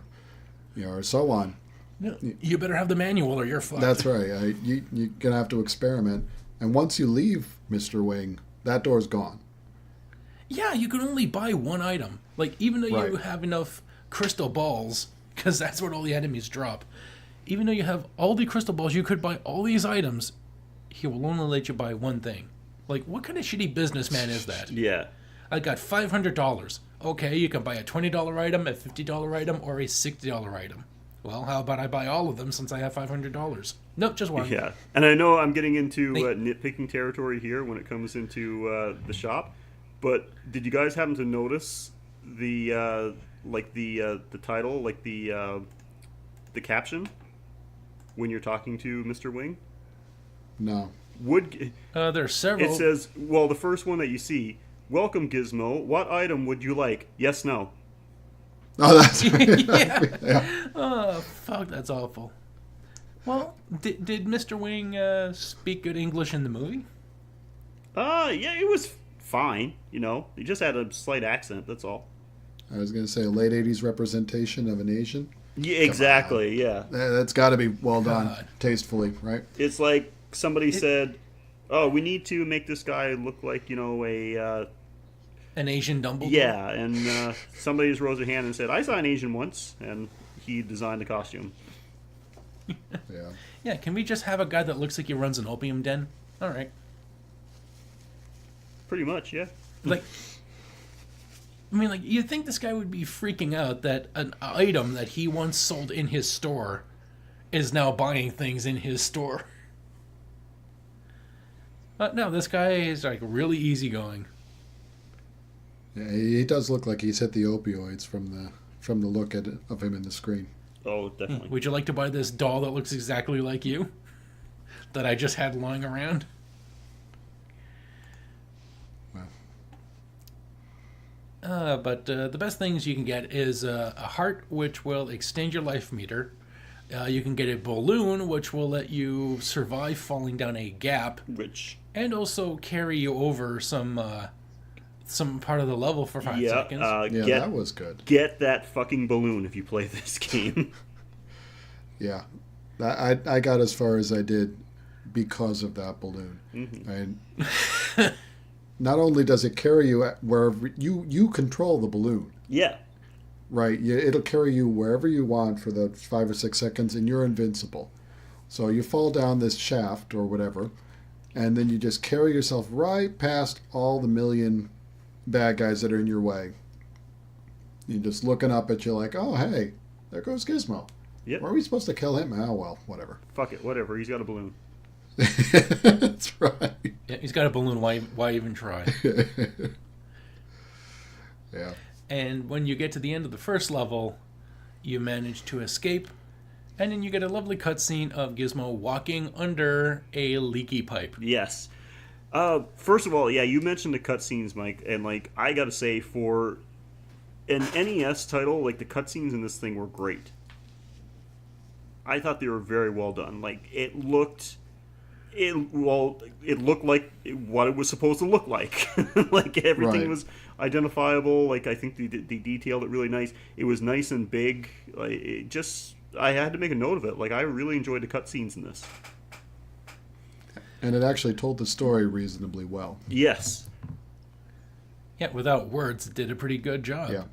or so on. No, you better have the manual or you're fucked. That's right. You're going to have to experiment. And once you leave Mr. Wing, that door's gone. Yeah, you can only buy one item. Like, even though you Right. have enough crystal balls, because that's what all the enemies drop, even though you have all the crystal balls, you could buy all these items, he will only let you buy one thing. Like, what kind of shitty businessman is that? Yeah. I got $500. Okay, you can buy a $20 item, a $50 item, or a $60 item. Well, how about I buy all of them since I have $500? Nope, just one. Yeah. And I know I'm getting into nitpicking territory here when it comes into the shop, but did you guys happen to notice the title, like the caption when you're talking to Mr. Wing? No. There's several. It says, well, the first one that you see, welcome Gizmo, what item would you like? Yes, no. Oh, that's right. Yeah. Oh, fuck, that's awful. Well, did Mr. Wing speak good English in the movie? Yeah, it was fine, He just had a slight accent, that's all. I was going to say a late 80s representation of an Asian. Yeah, exactly, yeah. That's got to be well done, God. tastefully, right? It's like somebody said, oh, we need to make this guy look like, An Asian Dumbledore? yeah, and somebody just rose a hand and said, I saw an Asian once, and he designed the costume. Yeah. Yeah, can we just have a guy that looks like he runs an opium den? All right. Pretty much, yeah. Like, I mean, like, you'd think this guy would be freaking out that an item that he once sold in his store is now buying things in his store. But no, this guy is, like, really easygoing. Yeah, he does look like he's hit the opioids from the look of him in the screen. Oh, definitely. Would you like to buy this doll that looks exactly like you? That I just had lying around? But the best things you can get is a heart, which will extend your life meter. You can get a balloon, which will let you survive falling down a gap, Which, and also carry you over some part of the level for 5 seconds. Yeah, that was good. Get that fucking balloon if you play this game. Yeah. I got as far as I did because of that balloon. Mm-hmm. And not only does it carry you wherever you control the balloon, Yeah. right? It'll carry you wherever you want for the 5 or 6 seconds, and you're invincible. So you fall down this shaft or whatever, and then you just carry yourself right past all the million bad guys that are in your way. You're just looking up at you like, oh, hey, there goes Gizmo. Yep. Were we supposed to kill him? Oh, well, whatever. Fuck it, whatever. He's got a balloon. That's right. Yeah, he's got a balloon. Why even try? Yeah. And when you get to the end of the first level, you manage to escape, and then you get a lovely cutscene of Gizmo walking under a leaky pipe. Yes. First of all, yeah, you mentioned the cutscenes, Mike, and like I gotta say, for an NES title, like the cutscenes in this thing were great. I thought they were very well done. Like it looked like what it was supposed to look like. Like everything Right. was identifiable. Like I think they detailed it really nice. It was nice and big. Like it just, I had to make a note of it. Like I really enjoyed the cutscenes in this. And it actually told the story reasonably well. Yes. Yeah, without words, it did a pretty good job. Yeah.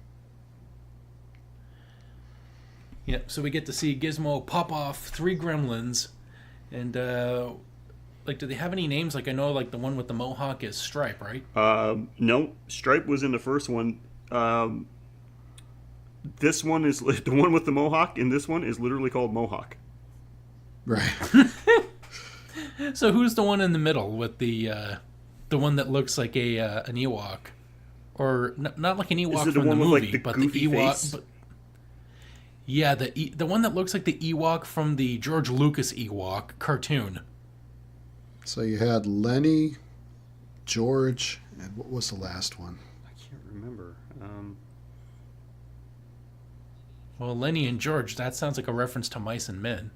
Yeah, so we get to see Gizmo pop off 3 gremlins, and like, do they have any names? Like, I know, like the one with the mohawk is Stripe, right? No, Stripe was in the first one. This one is the one with the mohawk, and this one is literally called Mohawk. Right. So who's the one in the middle with the one that looks like an Ewok, or not like an Ewok it the from the one with, movie, like, the but the goofy Ewok. face? But, yeah, the one that looks like the Ewok from the George Lucas Ewok cartoon. So you had Lenny, George, and what was the last one? I can't remember. Well, Lenny and George, that sounds like a reference to Mice and Men.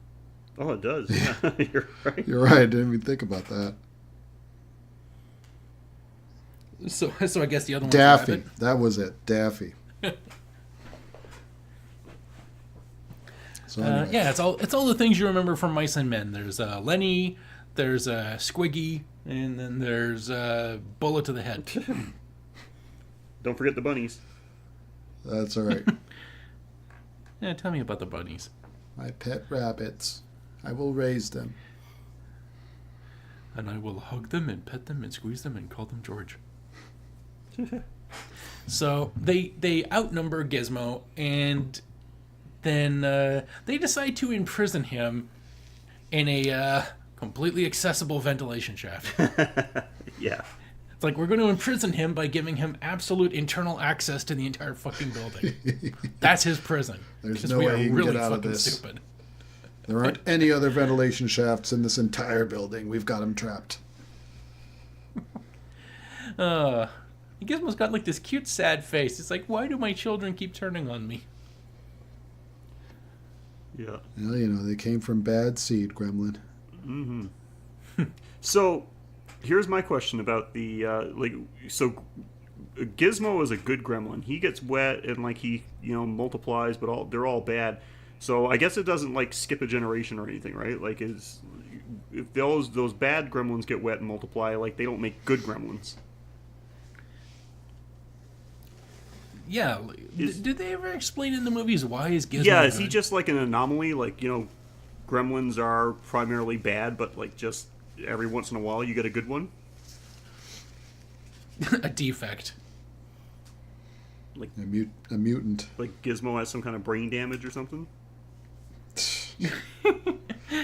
Oh, it does. Yeah, you're right. You're right. I didn't even think about that. So I guess the other one. Daffy. That was it. Daffy. So anyway. Yeah, it's all the things you remember from Mice and Men. There's Lenny, there's Squiggy, and then there's Bullet to the Head. Don't forget the bunnies. That's all right. Yeah, tell me about the bunnies. My pet rabbits. I will raise them. And I will hug them and pet them and squeeze them and call them George. So they outnumber Gizmo, and then they decide to imprison him in a completely accessible ventilation shaft. Yeah. It's like, we're going to imprison him by giving him absolute internal access to the entire fucking building. That's his prison. There's 'Cause no we way are he can really get out of fucking this. stupid. There aren't any other ventilation shafts in this entire building. We've got him trapped. Gizmo's got like this cute sad face. It's like, why do my children keep turning on me? Yeah. Well, you know, they came from bad seed, Gremlin. So, here's my question about the So, Gizmo is a good gremlin. He gets wet and like he multiplies, but they're all bad. So I guess it doesn't like skip a generation or anything, right? Like, if those bad gremlins get wet and multiply, like they don't make good gremlins. Yeah. Did they ever explain in the movies why is Gizmo Yeah, is good? he just like an anomaly? Like, gremlins are primarily bad, but like just every once in a while you get a good one? a defect? Like A mutant. Like Gizmo has some kind of brain damage or something?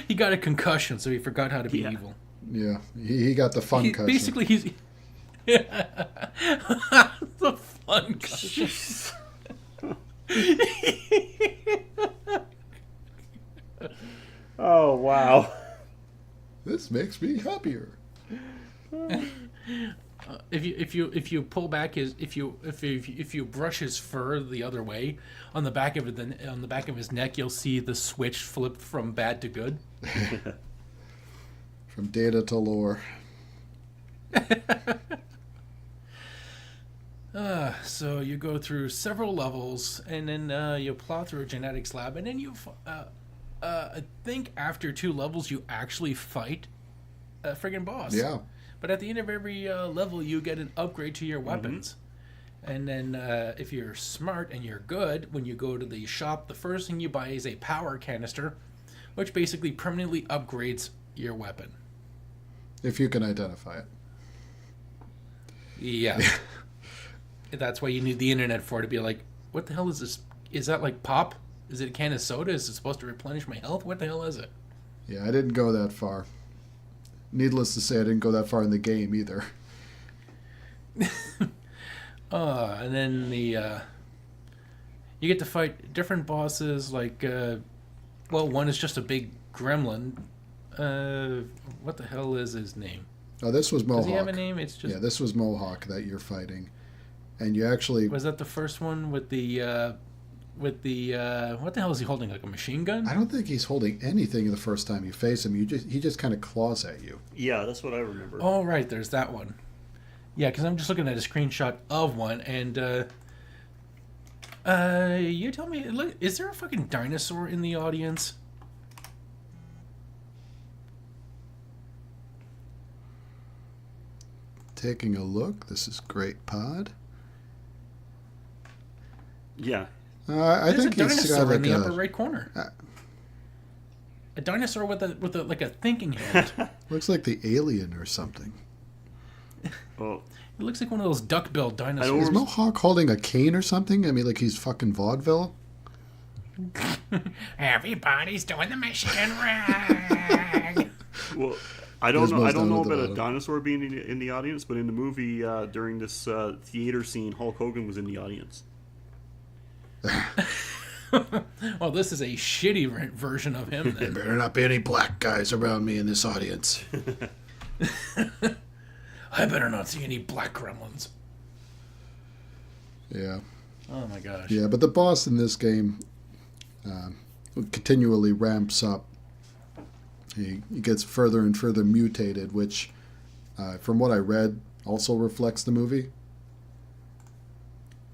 He got a concussion, so he forgot how to be Yeah. evil. Yeah, he got the fun cushion. Basically, he's... the fun cushion. Oh, wow. This makes me happier. If you pull back if you brush his fur the other way on the back of his neck, you'll see the switch flip from bad to good. From data to lore. So you go through several levels, and then you plow through a genetics lab, and then I think after 2 levels you actually fight a friggin' boss. Yeah. But at the end of every level, you get an upgrade to your weapons. And then if you're smart and you're good, when you go to the shop, the first thing you buy is a power canister, which basically permanently upgrades your weapon. If you can identify it. Yeah. That's why you need the internet for it, to be like, what the hell is this? Is that like pop? Is it a can of soda? Is it supposed to replenish my health? What the hell is it? Yeah, I didn't go that far. Needless to say, I didn't go that far in the game either. And then you get to fight different bosses, like, one is just a big gremlin. What the hell is his name? Oh, this was Mohawk. Does he have a name? It's just... Yeah, this was Mohawk that you're fighting. And you actually... Was that the first one with the what the hell is he holding, like a machine gun? I don't think he's holding anything the first time you face him. He just kind of claws at you. Yeah, that's what I remember. Oh, right, there's that one. Yeah, because I'm just looking at a screenshot of one, and you tell me, look, is there a fucking dinosaur in the audience? Taking a look. This is great pod. Yeah. I There's think a he's dinosaur got in like the upper right corner. uh, A dinosaur with a like a thinking head. looks like the alien or something. Well, It looks like one of those duck-billed I dinosaurs. Is Mohawk holding a cane or something? I mean, like he's fucking vaudeville? Everybody's doing the Michigan rag. well, I don't know. Gizmo's I don't down know at the about a bottom. dinosaur being in the audience, but in the movie during this theater scene, Hulk Hogan was in the audience. Well, this is a shitty version of him There then. better not be any black guys around me in this audience. I better not see any black gremlins. Yeah. Oh my gosh. Yeah, but the boss in this game continually ramps up. He gets further and further mutated, which, from what I read, also reflects the movie.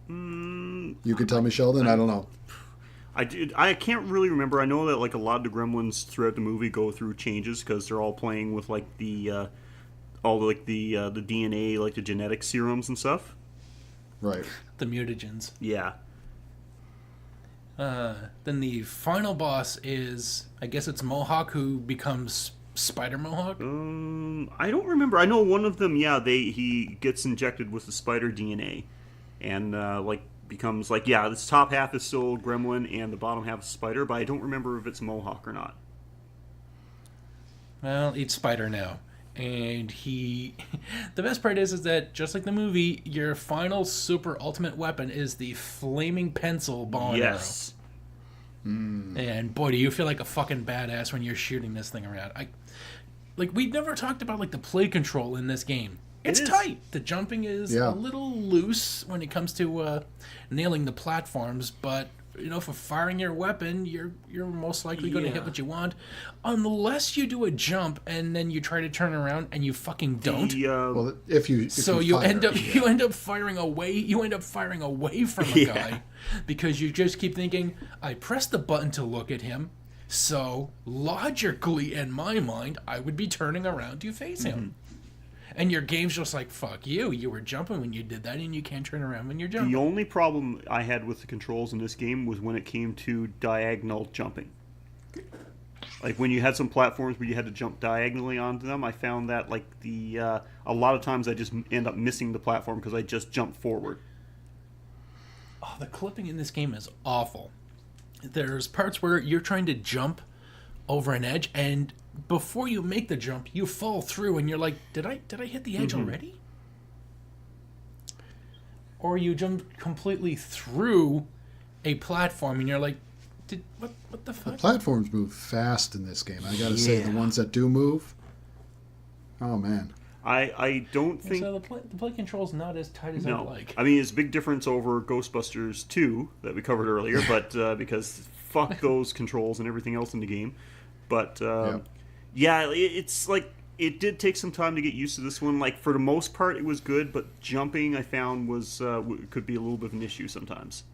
You could tell me, Sheldon? I don't know. I can't really remember. I know that like a lot of the Gremlins throughout the movie go through changes because they're all playing with like the all like the DNA, like the genetic serums and stuff. Right. The mutagens. Yeah. Then the final boss is, I guess it's Mohawk, who becomes Spider Mohawk. I don't remember. I know one of them. Yeah, he gets injected with the spider DNA, and like becomes like, yeah, this top half is still Gremlin and the bottom half is Spider, but I don't remember if it's Mohawk or not. Well, it's Spider now. And the best part is that just like the movie, your final super ultimate weapon is the flaming pencil bow and Yes. arrow. And boy, do you feel like a fucking badass when you're shooting this thing around. We never talked about like the play control in this game. It's It is. tight. The jumping is Yeah. a little loose when it comes to nailing the platforms, but for firing your weapon, you're most likely going to hit what you want, unless you do a jump and then you try to turn around and you fucking don't. Well, if you fire, You end up firing away. You end up firing away from a guy because you just keep thinking, I pressed the button to look at him, so logically in my mind I would be turning around to face him. And your game's just like, fuck you. You were jumping when you did that, and you can't turn around when you're jumping. The only problem I had with the controls in this game was when it came to diagonal jumping. Like when you had some platforms where you had to jump diagonally onto them, I found that like a lot of times I just end up missing the platform because I just jump forward. Oh, the clipping in this game is awful. There's parts where you're trying to jump over an edge, and before you make the jump, you fall through, and you're like, did I hit the edge already? Or you jump completely through a platform, and you're like, what the fuck? the platforms move fast in this game. I gotta say, the ones that do move, oh man. I don't think... So the play control's not as tight as I'd like. I mean, it's a big difference over Ghostbusters 2 that we covered earlier, but because fuck those controls and everything else in the game. But it's like it did take some time to get used to this one. Like for the most part, it was good, but jumping I found was could be a little bit of an issue sometimes.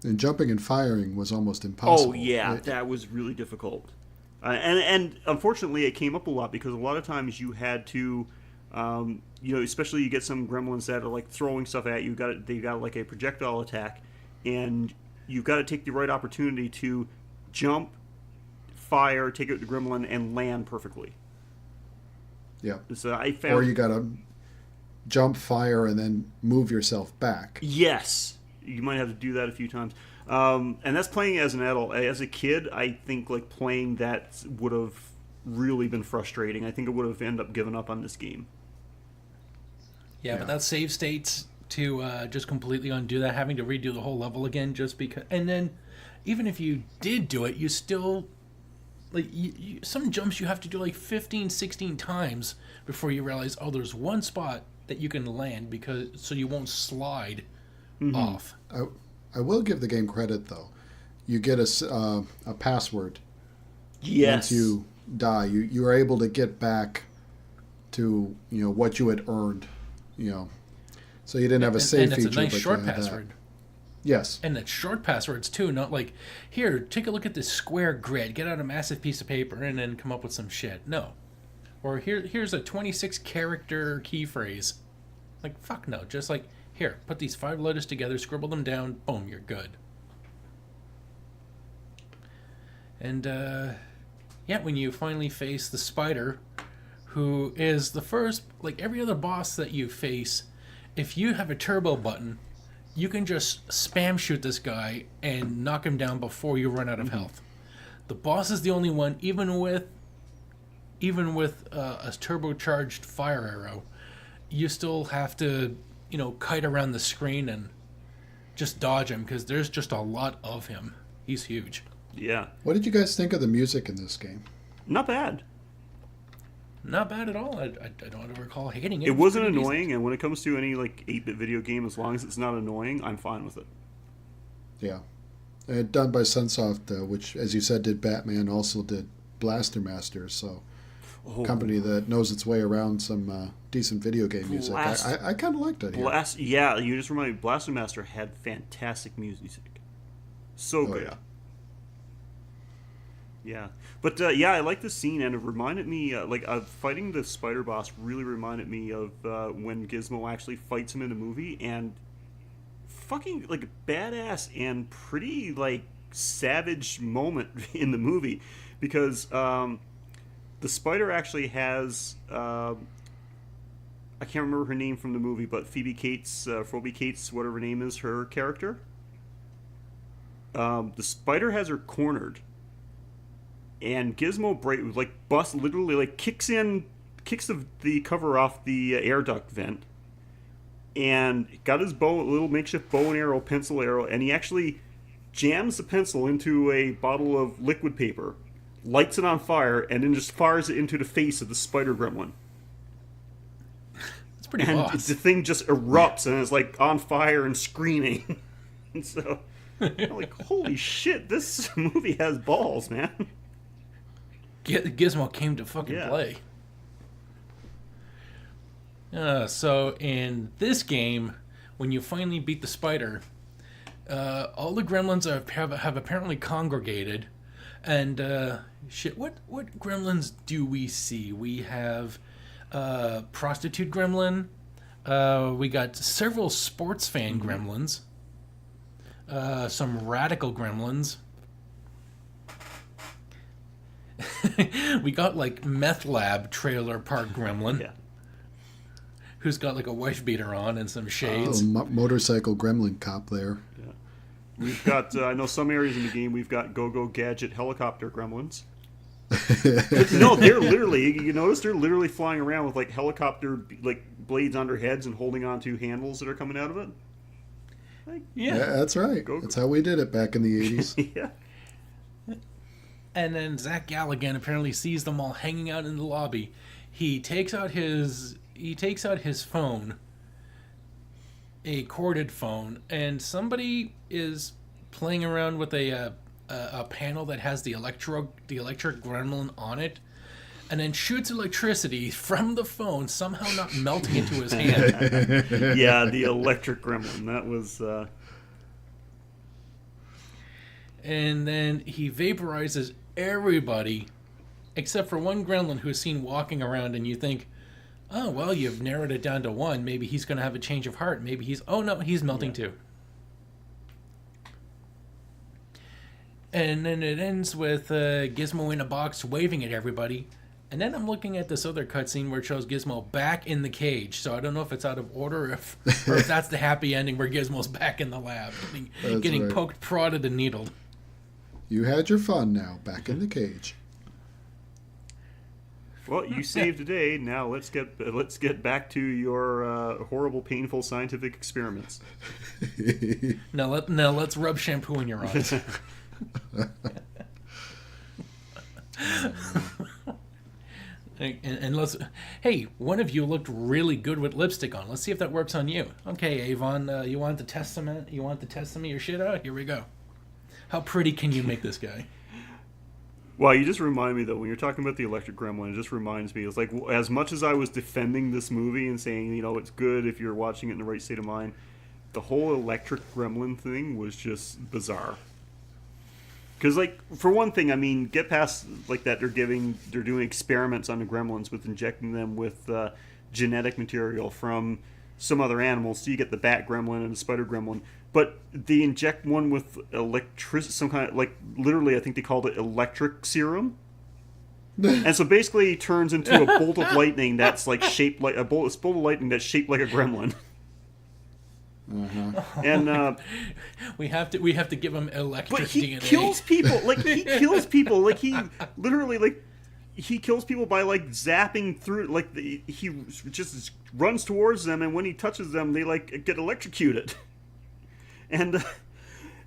And jumping and firing was almost impossible. Oh yeah, that was really difficult. And unfortunately, it came up a lot because a lot of times you had to, especially you get some gremlins that are like throwing stuff at you. They've got like a projectile attack, and you've got to take the right opportunity to jump, fire, take out the gremlin, and land perfectly. Yeah. So I found, or you gotta jump, fire, and then move yourself back. Yes, you might have to do that a few times. And that's playing as an adult. As a kid, I think like playing that would have really been frustrating. I think I would have ended up giving up on this game. Yeah, but that save states to just completely undo that, having to redo the whole level again just because. And then even if you did do it, you still... Like, some jumps you have to do like 15, 16 times before you realize, oh, there's one spot that you can land so you won't slide off. I will give the game credit, though. You get a password. Yes. Once you die, you are able to get back to what you had earned. So you didn't have a save feature. And it's a nice but short you had password. That. Yes. And it's short passwords, too. Not like, here, take a look at this square grid. Get out a massive piece of paper and then come up with some shit. No. Or here's a 26-character key phrase. Like, fuck no. Just like, here, put these 5 letters together, scribble them down, boom, you're good. And, when you finally face the spider, who is the first, like every other boss that you face, if you have a turbo button, you can just spam shoot this guy and knock him down before you run out of health. The boss is the only one, even with a turbocharged fire arrow, you still have to, kite around the screen and just dodge him because there's just a lot of him. He's huge. Yeah. What did you guys think of the music in this game? Not bad. Not bad at all. I don't recall hating it. It wasn't annoying, and when it comes to any like 8-bit video game, as long as it's not annoying, I'm fine with it. Yeah. Done by Sunsoft, which, as you said, did Batman, also did Blaster Master, so company that knows its way around some decent video game music. I kind of liked it here. You just reminded me, Blaster Master had fantastic music. So good. Yeah. Yeah, but yeah, I like the scene, and it reminded me fighting the spider boss really reminded me of when Gizmo actually fights him in the movie, and fucking like badass and pretty like savage moment in the movie, because the spider actually has I can't remember her name from the movie, but Phoebe Cates, whatever her name is, her character. The spider has her cornered, and Gizmo literally kicks the cover off the air duct vent, and got his little makeshift bow and arrow, pencil arrow, and he actually jams the pencil into a bottle of liquid paper, lights it on fire, and then just fires it into the face of the spider gremlin. It's pretty And boss. the thing just erupts and is like on fire and screaming. And so, I'm like, holy shit, this movie has balls, man. Gizmo came to fucking play. So in this game, when you finally beat the spider, all the gremlins have apparently congregated, and what gremlins do we see? We have prostitute gremlin. We got several sports fan gremlins. Some radical gremlins. We got like meth lab trailer park gremlin. Yeah. Who's got like a wife beater on and some shades. Motorcycle gremlin cop there. Yeah. We've got, I know some areas in the game, we've got Go-Go Gadget helicopter gremlins. No, they're literally, you notice they're literally flying around with like helicopter blades on their heads and holding onto handles that are coming out of it. Yeah, that's right. That's how we did it back in the 80s. Yeah. And then Zach Galligan apparently sees them all hanging out in the lobby. He takes out his phone, a corded phone, and somebody is playing around with a panel that has the electric gremlin on it, and then shoots electricity from the phone, somehow not melting into his hand. Yeah, the electric gremlin. That was. And then he vaporizes everybody, except for one gremlin who's seen walking around, and you think, oh, well, you've narrowed it down to one. Maybe he's going to have a change of heart. Maybe he's melting too. And then it ends with Gizmo in a box waving at everybody. And then I'm looking at this other cutscene where it shows Gizmo back in the cage. So I don't know if it's out of order or if that's the happy ending where Gizmo's back in the lab, getting poked, prodded, and needled. You had your fun now, back in the cage. Well, you saved the day. Now let's get back to your horrible, painful scientific experiments. Now let's rub shampoo in your eyes. And let's. Hey, one of you looked really good with lipstick on. Let's see if that works on you. Okay, Avon, you want to test some of your shit out? Here we go. How pretty can you make this guy? Well, you just remind me, though, when you're talking about the electric gremlin, it just reminds me, it's like, as much as I was defending this movie and saying, it's good if you're watching it in the right state of mind, the whole electric gremlin thing was just bizarre. Because, for one thing, I mean, get past, that they're doing experiments on the gremlins with injecting them with genetic material from some other animals, so you get the bat gremlin and the spider gremlin. But they inject one with some kind of, literally, I think they called it electric serum. And so basically it turns into a bolt of lightning that's shaped like a bolt of lightning that's shaped like a gremlin. Uh-huh. And we have to give him electric but he DNA. kills people. He kills people. He literally he kills people by zapping through. He just runs towards them, and when he touches them, they get electrocuted. And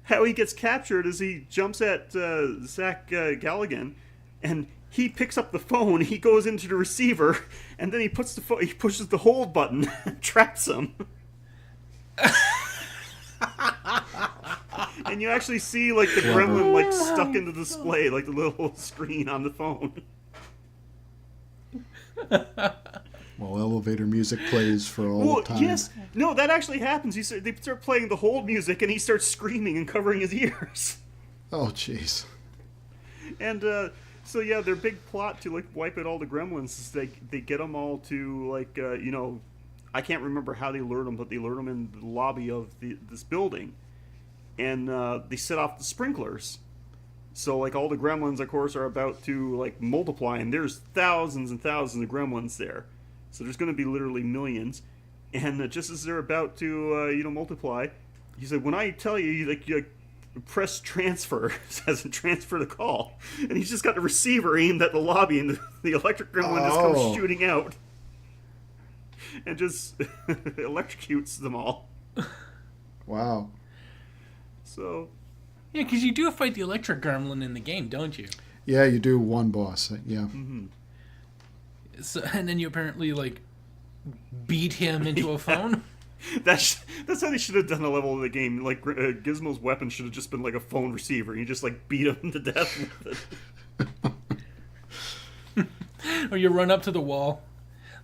how he gets captured is he jumps at Zach Galligan, and he picks up the phone. He goes into the receiver, and then he pushes the hold button, and traps him. And you actually see the gremlin stuck in the display, the little screen on the phone. Well, elevator music plays for all time. Yes, no, that actually happens. They start playing the hold music, and he starts screaming and covering his ears. Oh, jeez. And so yeah, their big plot to like wipe out all the gremlins is they get them all to like I can't remember how they lured them, but they lured them in the lobby of this building, and they set off the sprinklers. So like all the gremlins, of course, are about to like multiply, and there's thousands and thousands of gremlins there. So there's going to be literally millions, and just as they're about to multiply, he said, "When I tell you, you press transfer," says transfer the call, and he's just got the receiver aimed at the lobby, and the electric gremlin just comes shooting out, and just electrocutes them all. Wow. So. Yeah, because you do fight the electric gremlin in the game, don't you? Yeah, you do one boss. Yeah. Mm-hmm. So, and then you apparently like beat him into a phone. That's how they should have done a level of the game. Like Gizmo's weapon should have just been like a phone receiver. You just like beat him to death with it. Or you run up to the wall,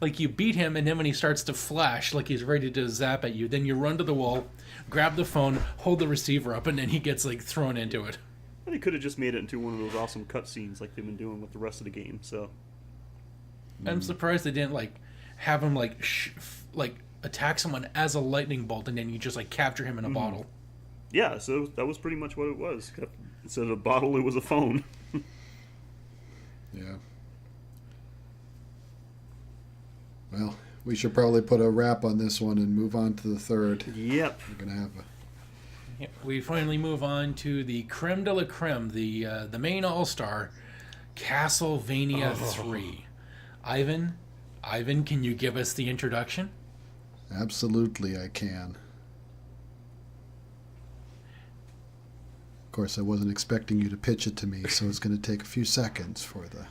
like you beat him, and then when he starts to flash, like he's ready to zap at you, then you run to the wall, grab the phone, hold the receiver up, and then he gets like thrown into it. Well, they could have just made it into one of those awesome cutscenes like they've been doing with the rest of the game. So I'm surprised they didn't like have him like attack someone as a lightning bolt, and then you just like capture him in a bottle. Yeah, so that was pretty much what it was. Instead of a bottle, it was a phone. Yeah. Well, we should probably put a wrap on this one and move on to the third. Yep. We're gonna have a. Yeah, we finally move on to the creme de la creme, the main all-star, Castlevania 3. Ivan, can you give us the introduction? Absolutely, I can. Of course, I wasn't expecting you to pitch it to me, so it's going to take a few seconds for the.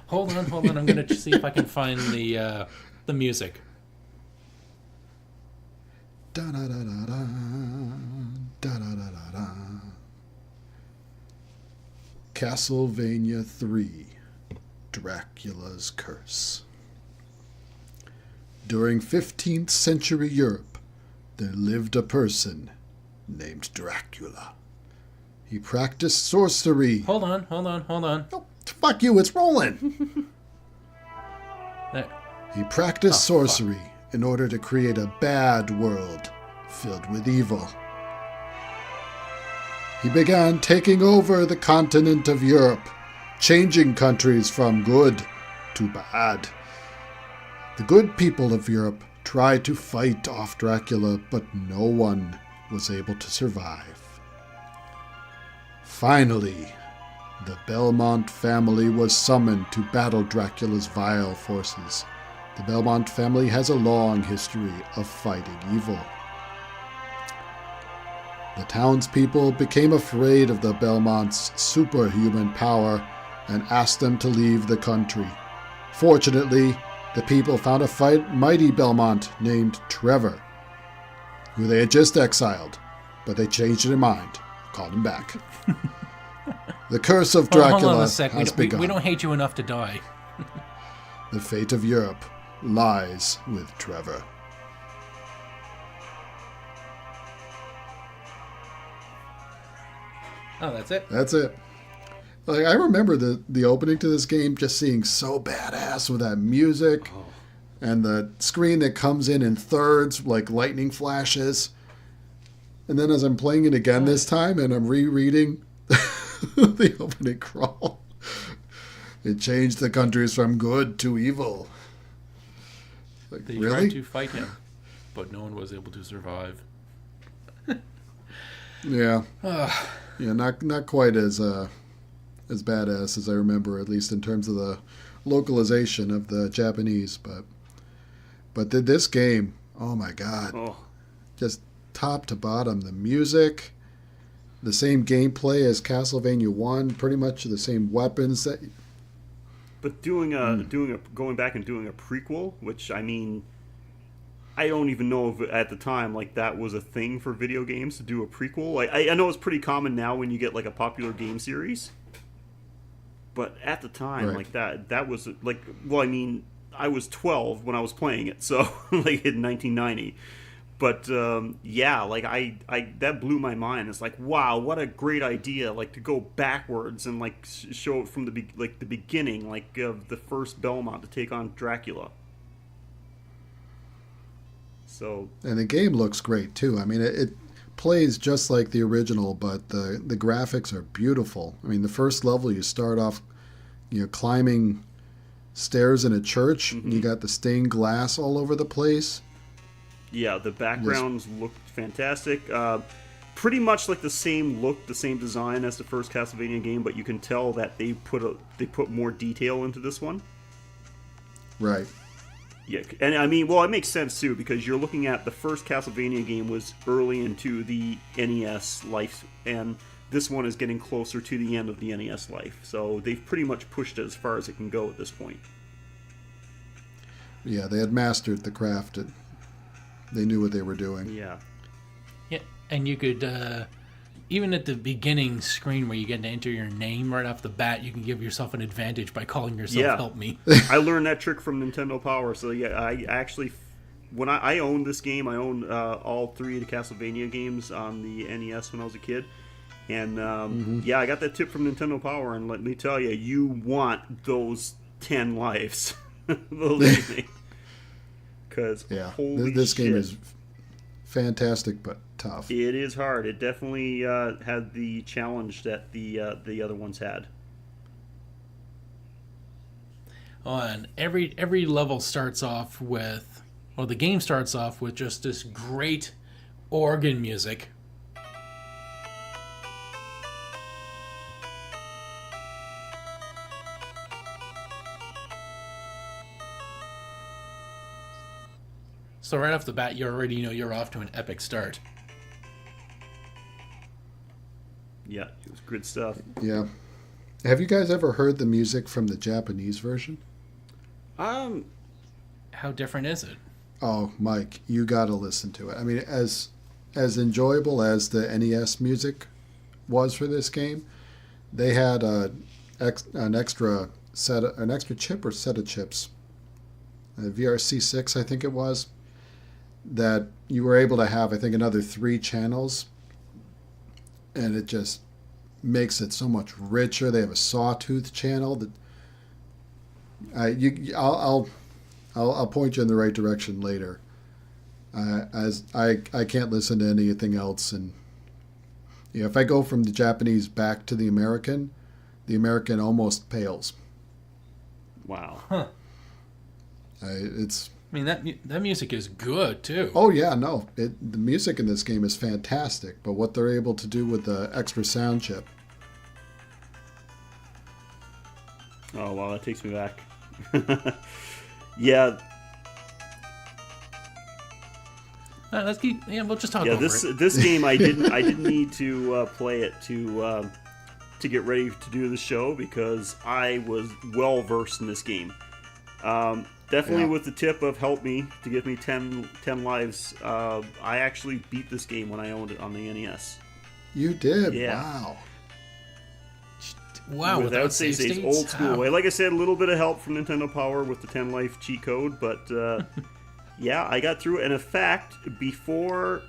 Hold on. I'm going to see if I can find the music. Da da da da da da da da da da. Castlevania 3: Dracula's Curse. During 15th century Europe, there lived a person named Dracula. He practiced sorcery. Hold on. Oh, fuck you, it's rolling. There. He practiced sorcery in order to create a bad world filled with evil. He began taking over the continent of Europe, changing countries from good to bad. The good people of Europe tried to fight off Dracula, but no one was able to survive. Finally, the Belmont family was summoned to battle Dracula's vile forces. The Belmont family has a long history of fighting evil. The townspeople became afraid of the Belmonts' superhuman power and asked them to leave the country. Fortunately, the people found a mighty Belmont named Trevor, who they had just exiled, but they changed their mind, called him back. The curse of Dracula hold on a sec. has begun. We don't hate you enough to die. The fate of Europe lies with Trevor. Oh, that's it? That's it. Like, I remember the opening to this game just seeing so badass with that music and the screen that comes in thirds, like lightning flashes. And then as I'm playing it again this time and I'm rereading the opening crawl, it changed the countries from good to evil. Like, They really? tried to fight him, but no one was able to survive. Yeah. Yeah, not quite as badass as I remember, at least in terms of the localization of the Japanese, but this game, oh my god. Just top to bottom, the music, the same gameplay as Castlevania 1, pretty much the same weapons that. But going back and doing a prequel, which I mean, I don't even know if at the time like that was a thing for video games to do a prequel. Like I know it's pretty common now when you get like a popular game series, but at the time Right. like that was like, well, I mean, I was 12 when I was playing it, so like in 1990. But yeah, like I that blew my mind. It's like, wow, what a great idea! Like to go backwards and like show it from the beginning, like of the first Belmont to take on Dracula. So And the game looks great too. I mean, it plays just like the original, but the graphics are beautiful. I mean, the first level you start off, climbing stairs in a church, and you got the stained glass all over the place. yeah, the backgrounds looked fantastic. Pretty much like the same look, the same design as the first Castlevania game, but you can tell that they put more detail into this one. Right. Yeah, and I mean, well, it makes sense too because you're looking at the first Castlevania game was early into the NES life, and this one is getting closer to the end of the NES life. So they've pretty much pushed it as far as it can go at this point. Yeah, they had mastered the craft. They knew what they were doing. Yeah. Yeah, and you could even at the beginning screen where you get to enter your name right off the bat, you can give yourself an advantage by calling yourself Yeah. Help Me. I learned that trick from Nintendo Power. So yeah, I actually, when I owned this game, I owned all 3 of the Castlevania games on the NES when I was a kid. And yeah, I got that tip from Nintendo Power, and let me tell you, you want those 10 lives. Believe me. Because Yeah, holy this game shit. is fantastic but tough. It is hard. It definitely had the challenge that the other ones had. Oh, and every level starts off with, well, the game starts off with just this great organ music. So right off the bat, you already know you're off to an epic start. Yeah, it was good stuff. Yeah. Have you guys ever heard the music from the Japanese version? How different is it? Oh, Mike, you got to listen to it. I mean, as enjoyable as the NES music was for this game, they had an extra chip or set of chips, a VRC6, I think it was, that you were able to have, I think, another 3 channels, and it just makes it so much richer. They have a sawtooth channel that I'll point you in the right direction later. As I can't listen to anything else, and if I go from the Japanese back to the American almost pales. Wow. Huh. It's I mean, that music is good, too. oh yeah, no, the music in this game is fantastic, but what they're able to do with the extra sound chip. Oh wow, that takes me back. Yeah. Let's keep. Yeah, we'll just talk Yeah, over this it. this game I didn't need to play it to get ready to do the show because I was well versed in this game. Definitely Yeah. with the tip of help me to give me 10 lives. I actually beat this game when I owned it on the NES. You did? Yeah. Wow. Wow, without save states, old school way. Like I said, a little bit of help from Nintendo Power with the 10 life cheat code, but yeah, I got through it. And in fact, before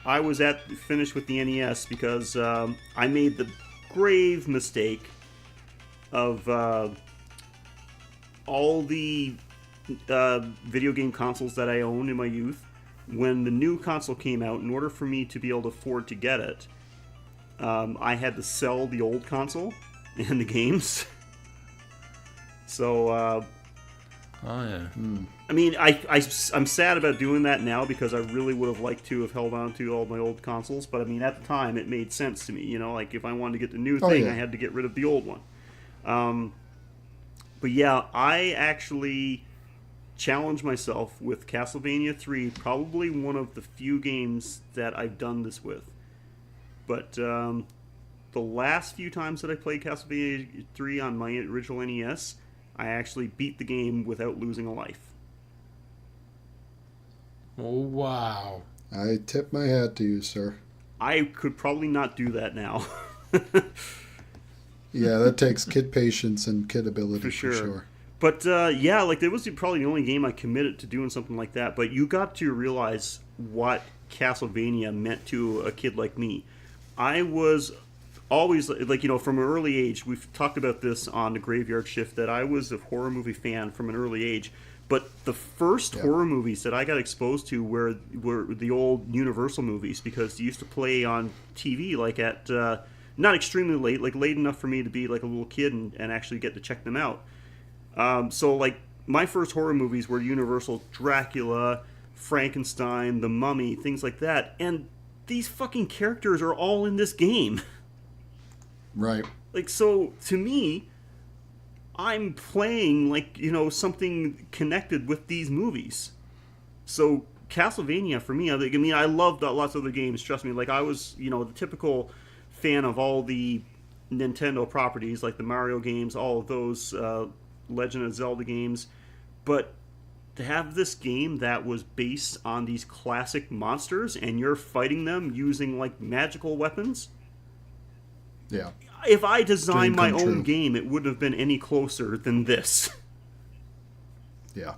I was finished with the NES, because I made the grave mistake of all the video game consoles that I owned in my youth. When the new console came out, in order for me to be able to afford to get it, I had to sell the old console and the games. So, Oh yeah. I mean, I'm sad about doing that now because I really would have liked to have held on to all my old consoles. But I mean, at the time, it made sense to me. You know, like if I wanted to get the new Oh, thing, yeah. I had to get rid of the old one. But yeah, I actually challenged myself with Castlevania 3, probably one of the few games that I've done this with. But the last few times that I played Castlevania 3 on my original NES, I actually beat the game without losing a life. Oh wow. I tip my hat to you, sir. I could probably not do that now. Yeah, that takes kid patience and kid ability For for sure. sure. But yeah, like that was probably the only game I committed to doing something like that. But you got to realize what Castlevania meant to a kid like me. I was always, like, from an early age, we've talked about this on the Graveyard Shift, that I was a horror movie fan from an early age. But the first horror movies that I got exposed to were the old Universal movies, because they used to play on TV, like at, not extremely late, like late enough for me to be like a little kid and actually get to check them out. So, like, my first horror movies were Universal, Dracula, Frankenstein, The Mummy, things like that. And these fucking characters are all in this game. Right. Like, so, to me, I'm playing, like, something connected with these movies. So, Castlevania, for me, I loved lots of other games, trust me. Like, I was, the typical fan of all the Nintendo properties, like the Mario games, all of those Legend of Zelda games. But to have this game that was based on these classic monsters, and you're fighting them using, like, magical weapons... Yeah. If I designed my own true. game, it wouldn't have been any closer than this. Yeah.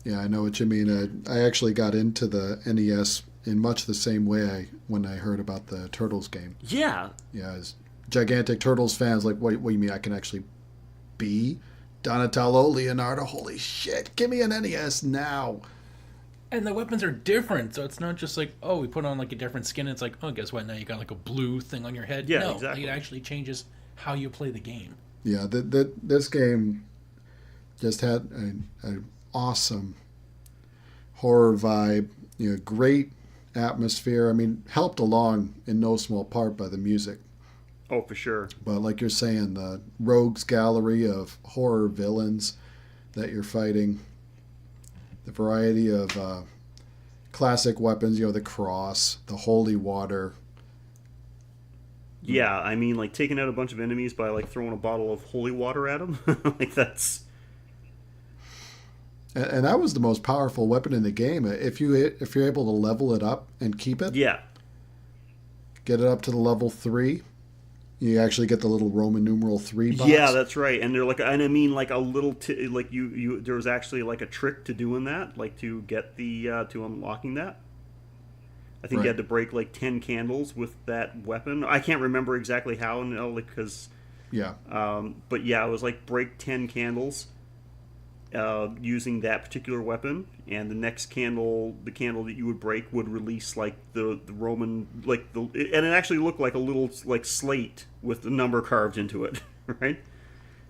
Yeah, I know what you mean. I actually got into the NES in much the same way when I heard about the Turtles game. Yeah. Yeah, as gigantic Turtles fans, like, what do you mean I can actually be Donatello, Leonardo? Holy shit, give me an NES now. And the weapons are different, so it's not just like, oh, we put on like a different skin. It's like, oh, guess what? Now you got like a blue thing on your head. Yeah, no, exactly. It actually changes how you play the game. Yeah, this game just had an awesome horror vibe. Great atmosphere. I mean, helped along in no small part by the music. Oh, for sure. But like you're saying, the rogues gallery of horror villains that you're fighting. The variety of classic weapons, the cross, the holy water. Yeah, I mean, like, taking out a bunch of enemies by, like, throwing a bottle of holy water at them. Like, that's... And that was the most powerful weapon in the game. If you're able to level it up and keep it, Yeah. get it up to the level 3, you actually get the little Roman numeral 3 box. Yeah, that's right. And they're like, and I mean, like, a little, like, there was actually, like, a trick to doing that, like, to get the, to unlocking that. I think you had to break, like, 10 candles with that weapon. I can't remember exactly how, like, because... Yeah. But yeah, it was like break 10 candles using that particular weapon, and the next candle, the candle that you would break, would release like the Roman, like and it actually looked like a little like slate with the number carved into it, right? And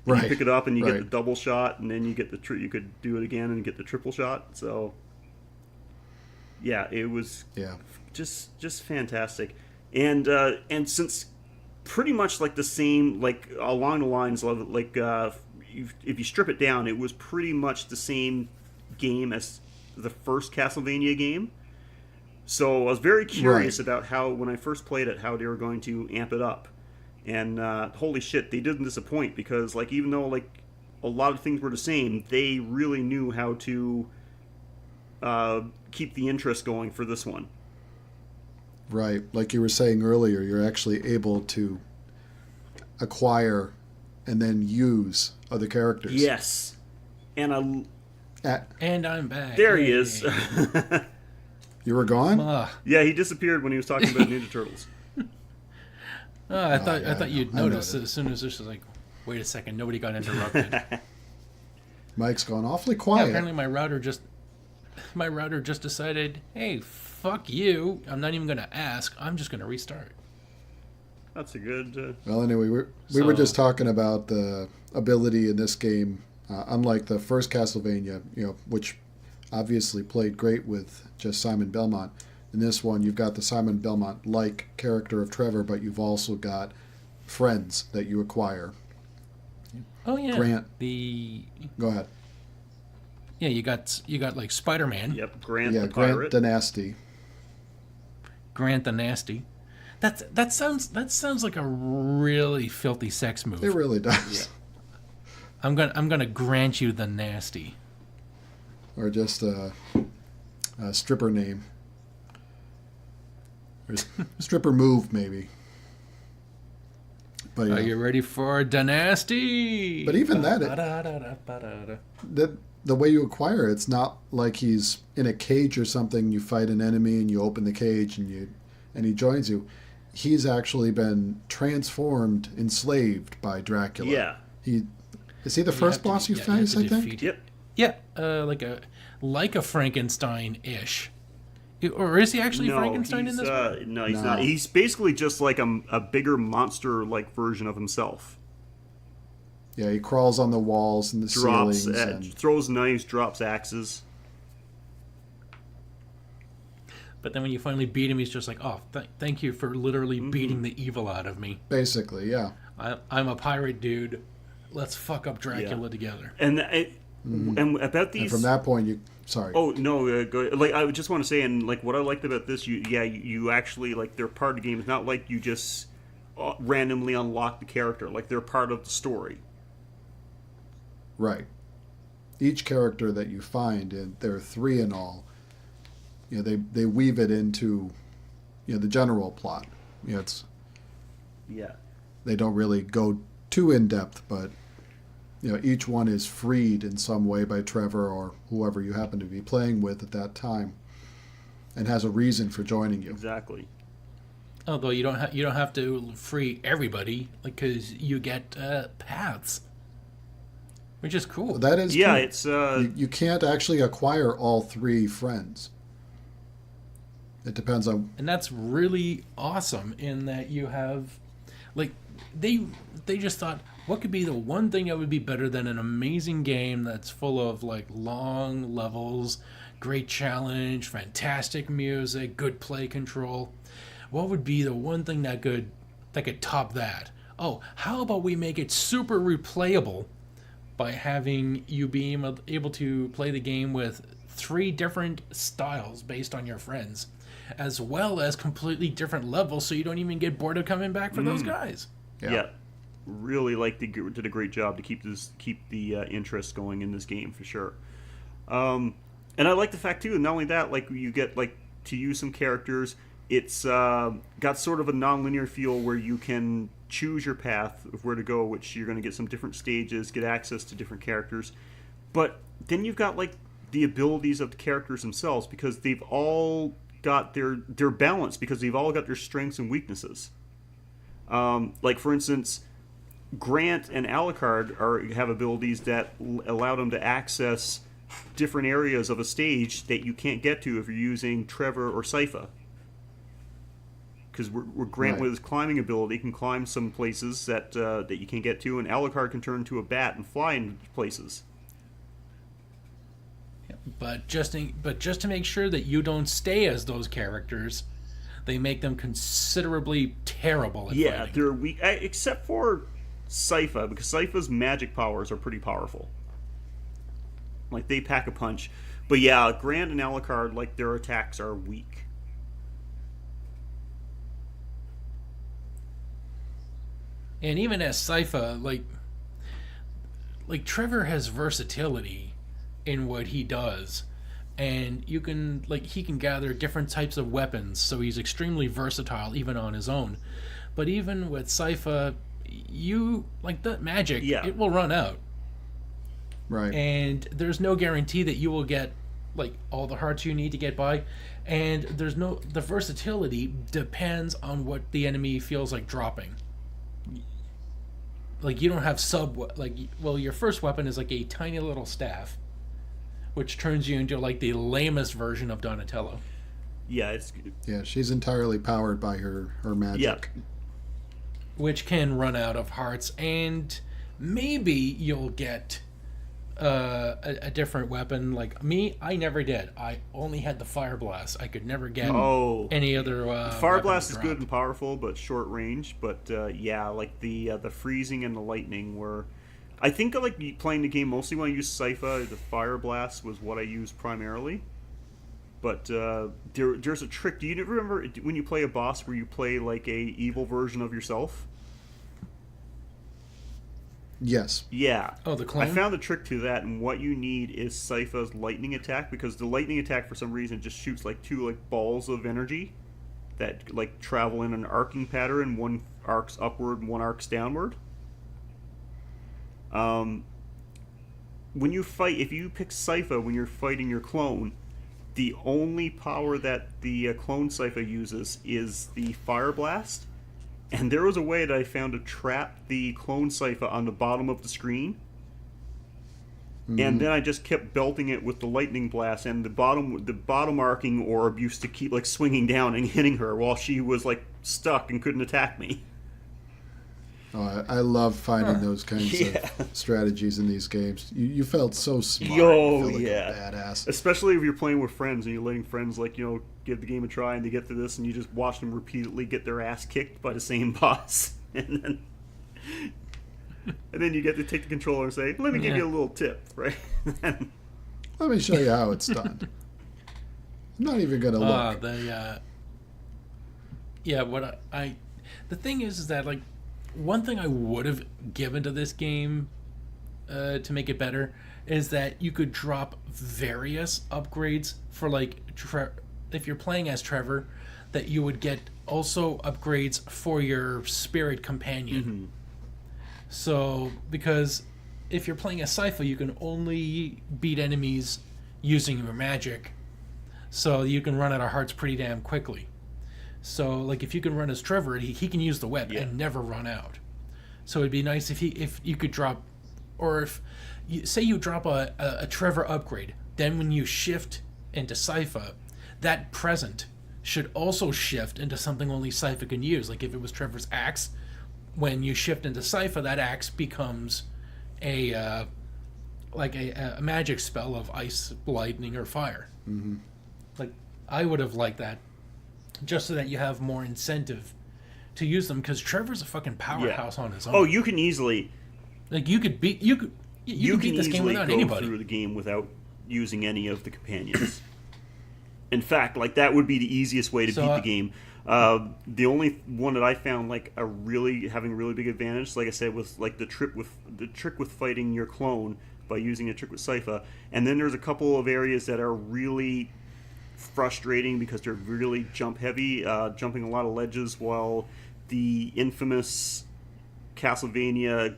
Right. You pick it up and you get Right. the double shot, and then you get you could do it again and get the triple shot. So yeah, it was just fantastic, and since pretty much like the same, like along the lines of like if you strip it down, it was pretty much the same game as the first Castlevania game. So I was very curious about how, when I first played it, how they were going to amp it up. And holy shit, they didn't disappoint, because like even though like a lot of things were the same, they really knew how to keep the interest going for this one. Right. Like you were saying earlier, you're actually able to acquire and then use other characters. Yes. And And I'm back. there he Yay. is. You were gone? Yeah, he disappeared when he was talking about Ninja Turtles. I thought you'd I notice noticed. as soon as this was like, wait a second, nobody got interrupted. Mike's gone awfully Yeah, quiet. apparently my router just decided, hey, fuck you. I'm not even gonna ask. I'm just gonna restart. That's a good... Well, anyway, we were just talking about the ability in this game, unlike the first Castlevania, which obviously played great with just Simon Belmont. In this one, you've got the Simon Belmont-like character of Trevor, but you've also got friends that you acquire. Oh yeah, Grant. Go ahead. Yeah, you got like Spider-Man. Yep, Grant Yeah, the Grant pirate. the Nasty. Grant the Nasty. That sounds like a really filthy sex move. It really does. I'm gonna grant you the Nasty. Or just a stripper name. Or stripper move, maybe. But Are yeah. you ready for the Nasty? But even that, the the way you acquire it's not like he's in a cage or something. You fight an enemy and you open the cage and he joins you. He's actually been transformed, enslaved by Dracula. Yeah. Is he the first boss you face, I think? Yep. Yeah, like a Frankenstein-ish. Or is he actually Frankenstein in this one? No, he's not. He's basically just like a bigger monster-like version of himself. Yeah, he crawls on the walls and the ceilings. Throws knives, drops axes. But then when you finally beat him, he's just like, oh, thank you for literally beating the evil out of me. Basically, yeah. I'm a pirate dude. Let's fuck up Dracula together. And about these... And from that point, Sorry. Oh, no, go, like, I just want to say, and, like, what I liked about this, you actually, like, they're part of the game. It's not like you just randomly unlock the character. Like, they're part of the story. Right. Each character that you find, and there are 3 in all, they weave it into, the general plot. It's... Yeah. They don't really go too in-depth, but... each one is freed in some way by Trevor or whoever you happen to be playing with at that time, and has a reason for joining you. Exactly. Although you don't have to free everybody, because you get paths, which is cool. Well, that is true. It's you can't actually acquire all 3 friends. It depends on, and that's really awesome in that you have, like, they just thought, what could be the one thing that would be better than an amazing game that's full of, like, long levels, great challenge, fantastic music, good play control? What would be the one thing that could top that? Oh, how about we make it super replayable by having you be able to play the game with 3 different styles based on your friends, as well as completely different levels, so you don't even get bored of coming back for those guys. Yeah. Really, like, they did a great job to keep the interest going in this game, for sure. And I like the fact, too, not only that, like, you get, like, to use some characters. It's got sort of a non-linear feel where you can choose your path of where to go, which you're going to get some different stages, get access to different characters. But then you've got, like, the abilities of the characters themselves, because they've all got their balance, because they've all got their strengths and weaknesses. Like, for instance, Grant and Alucard have abilities that allow them to access different areas of a stage that you can't get to if you're using Trevor or Sypha. Because Grant, with his climbing ability, can climb some places that you can't get to, and Alucard can turn into a bat and fly in places. But just to make sure that you don't stay as those characters, they make them considerably terrible at fighting. They're weak, except for Sypha, because Sypha's magic powers are pretty powerful. Like, they pack a punch. But yeah, Grant and Alucard, like, their attacks are weak. And even as Sypha, like Trevor has versatility in what he does, and he can gather different types of weapons, so he's extremely versatile even on his own. But even with Sypha, the magic, it will run out. Right. And there's no guarantee that you will get, like, all the hearts you need to get by, and the versatility depends on what the enemy feels like dropping. Like, you don't have your first weapon is like a tiny little staff, which turns you into, like, the lamest version of Donatello. Yeah, she's entirely powered by her magic. Yeah. Which can run out of hearts, and maybe you'll get a different weapon. Like me, I never did. I only had the Fire Blast. I could never get any other Fire Blast is good and powerful, but short range. But like the freezing and the lightning were... I think I like playing the game mostly when I used Sypha. The Fire Blast was what I used primarily. But there's a trick. Do you remember when you play a boss where you play like a evil version of yourself? Yes. Yeah. Oh, the clone? I found the trick to that, and what you need is Sypha's lightning attack, because the lightning attack for some reason just shoots like 2 balls of energy that like travel in an arcing pattern. One arcs upward and one arcs downward. when you fight, if you pick Sypha when you're fighting your clone, the only power that the clone Sypha uses is the Fire Blast. And there was a way that I found to trap the clone Sypha on the bottom of the screen. And then I just kept belting it with the lightning blast, and the bottom arcing orb used to keep like swinging down and hitting her while she was like stuck and couldn't attack me. Oh, I love finding those kinds of strategies in these games. You felt so smart. Yo, you felt like yeah. a badass. Especially if you're playing with friends and you're letting friends give the game a try and they get to this and you just watch them repeatedly get their ass kicked by the same boss, and then you get to take the controller and say, "Let me give you a little tip," right? Let me show you how it's done. I'm not even gonna look. The thing is that like one thing I would have given to this game to make it better is that you could drop various upgrades for like if you're playing as Trevor, that you would get also upgrades for your spirit companion. Mm-hmm. So because if you're playing as Sypha, you can only beat enemies using your magic, so you can run out of hearts pretty damn quickly. So, like, if you can run as Trevor, he can use the web and never run out. So it'd be nice if you could drop, or if say you drop a Trevor upgrade, then when you shift into Sypha, that present should also shift into something only Sypha can use. Like if it was Trevor's axe, when you shift into Sypha, that axe becomes a magic spell of ice, lightning, or fire. Mm-hmm. Like I would have liked that, just so that you have more incentive to use them, because Trevor's a fucking powerhouse on his own. Oh, you can easily you could beat this game without anybody. Through the game without using any of the companions. In fact, like that would be the easiest way to beat the game. The only one that I found like having a really big advantage, like I said, was like the trick with fighting your clone by using a trick with Sypha. And then there's a couple of areas that are really frustrating because they're really jump heavy, jumping a lot of ledges, while the infamous Castlevania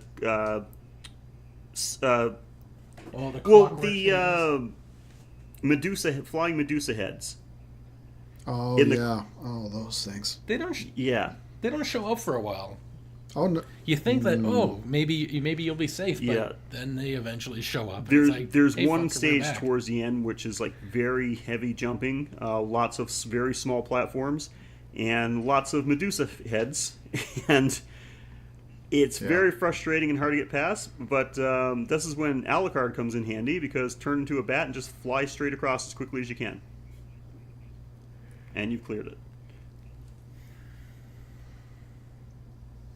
flying Medusa heads. Oh oh, those things. They don't show up for a while. Oh no. You think that maybe you'll be safe, but then they eventually show up. There's one stage towards the end which is like very heavy jumping, lots of very small platforms, and lots of Medusa heads, and it's very frustrating and hard to get past. But this is when Alucard comes in handy, because turn into a bat and just fly straight across as quickly as you can, and you've cleared it.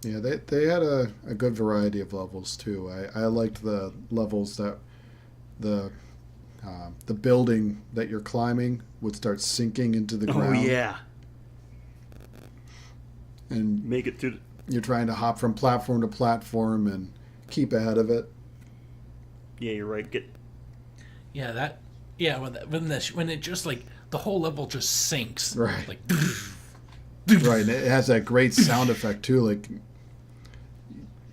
Yeah, they had a good variety of levels too. I liked the levels that the building that you're climbing would start sinking into the ground. Oh yeah. And make it through. You're trying to hop from platform to platform and keep ahead of it. Yeah, you're right. When it just like the whole level just sinks. Right. Like. Right, and it has that great sound effect too,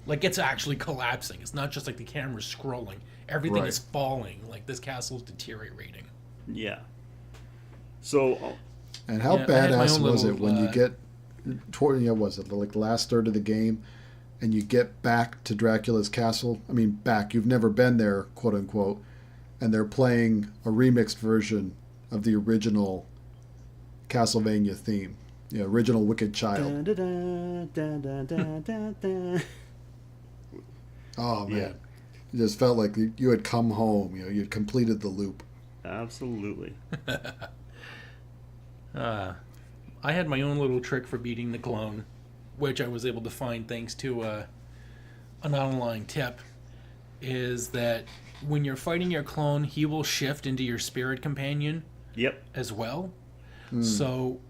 like it's actually collapsing. It's not just like the camera's scrolling. Everything is falling. Like this castle's deteriorating. Yeah. So. And how badass was it when you get toward, was it like the last third of the game, and you get back to Dracula's castle? I mean, you've never been there, quote unquote, and they're playing a remixed version of the original Castlevania theme. The original Wicked Child. Oh, man. Yeah. It just felt like you had come home. You'd completed the loop. Absolutely. I had my own little trick for beating the clone, which I was able to find thanks to an online tip, is that when you're fighting your clone, he will shift into your spirit companion as well. So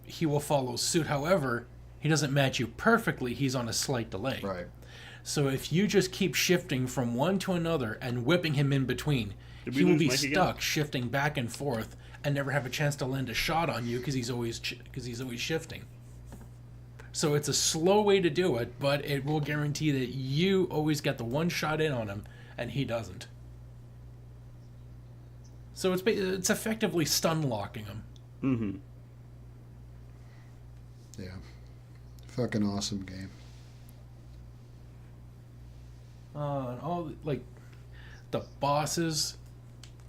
he will follow suit. However, he doesn't match you perfectly. He's on a slight delay. Right. So if you just keep shifting from one to another and whipping him in between, he will be stuck shifting back and forth and never have a chance to land a shot on you because he's always shifting. So it's a slow way to do it, but it will guarantee that you always get the one shot in on him and he doesn't. So it's effectively stun locking him. Mm-hmm. Yeah. Fucking awesome game. And all like the bosses.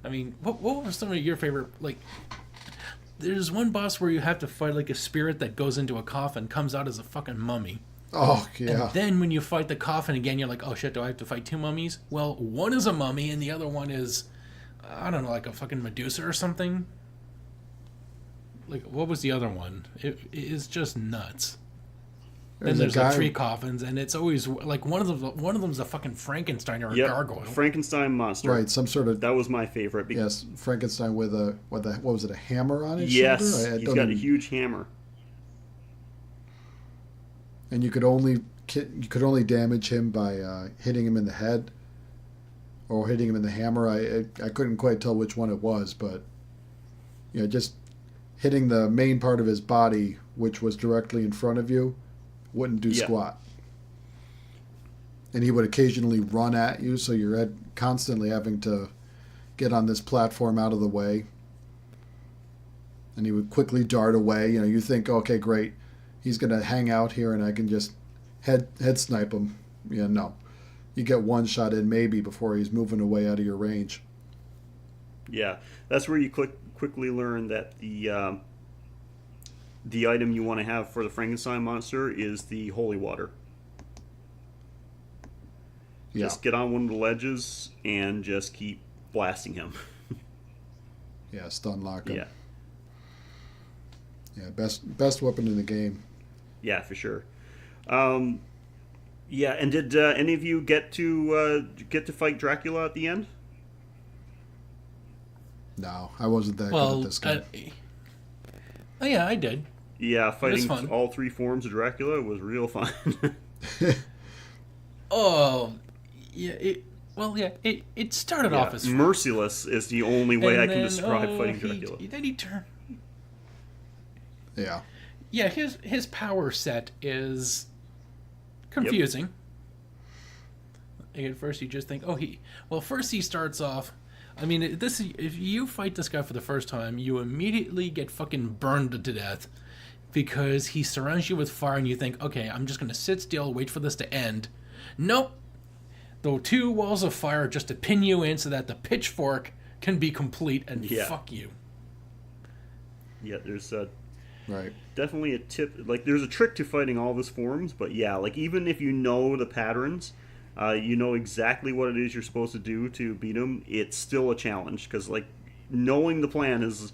I mean, what were some of your favorite? Like, there's one boss where you have to fight like a spirit that goes into a coffin, comes out as a fucking mummy. Oh, yeah. And then when you fight the coffin again, you're like, oh shit, do I have to fight two mummies? Well, one is a mummy and the other one is, I don't know, like a fucking Medusa or something. Like, what was the other one? It is just nuts. Then there's like three coffins, and it's always like one of them's a fucking Frankenstein or a gargoyle. Frankenstein monster. Right, some sort of. That was my favorite. Yes, Frankenstein with what was it? A hammer on his shoulder? Yes, he's got a huge hammer. And you could only damage him by hitting him in the head, or hitting him in the hammer. I couldn't quite tell which one it was, but just hitting the main part of his body, which was directly in front of you, wouldn't do squat. And he would occasionally run at you, so you're constantly having to get on this platform out of the way. And he would quickly dart away. You think, okay, great, he's going to hang out here and I can just head snipe him. No. You get one shot in maybe before he's moving away out of your range. Yeah, that's where you quickly learn that the item you want to have for the Frankenstein monster is the holy water. Yeah. Just get on one of the ledges and just keep blasting him. Yeah, stun lock him. Yeah. Yeah, best weapon in the game. Yeah, for sure. Yeah, and did any of you get to fight Dracula at the end? No, I wasn't that good at this game. Oh yeah, I did. Yeah, fighting all three forms of Dracula was real fun. Oh, yeah. It started off as fun. Merciless is the only way I can describe fighting Dracula. Then he turned. Yeah. Yeah, his power set is confusing. At first, you just think, first he starts off. I mean, if you fight this guy for the first time, you immediately get fucking burned to death because he surrounds you with fire, and you think, okay, I'm just gonna sit still, wait for this to end. Nope. The two walls of fire just to pin you in so that the pitchfork can be complete and fuck you. Yeah, there's right. Definitely a tip. Like, there's a trick to fighting all of his forms, but yeah, like even if you know the patterns. You know exactly what it is you're supposed to do to beat him. It's still a challenge because, like, knowing the plan is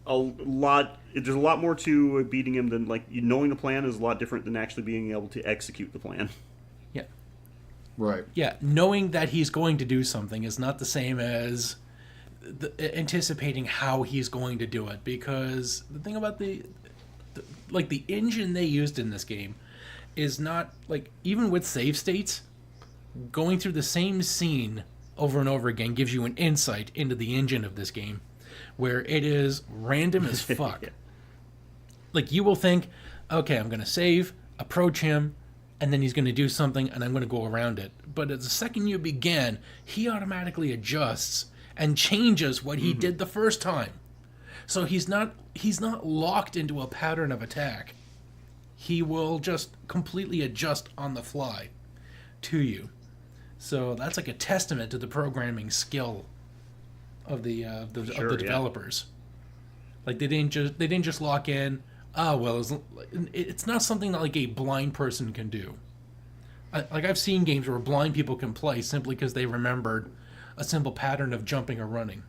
a lot. There's a lot more to beating him than knowing the plan is a lot different than actually being able to execute the plan. Yeah. Right. Yeah, knowing that he's going to do something is not the same as anticipating how he's going to do it. Because the thing about the engine they used in this game is not, even with save states, going through the same scene over and over again gives you an insight into the engine of this game, where it is random as fuck. Yeah. You will think, okay, I'm going to save, approach him, and then he's going to do something, and I'm going to go around it. But the second you begin, he automatically adjusts and changes what he did the first time. So he's not locked into a pattern of attack. He will just completely adjust on the fly to you. So that's like a testament to the programming skill of the developers. Yeah. They didn't just lock in. It's not something that a blind person can do. I've seen games where blind people can play simply because they remembered a simple pattern of jumping or running.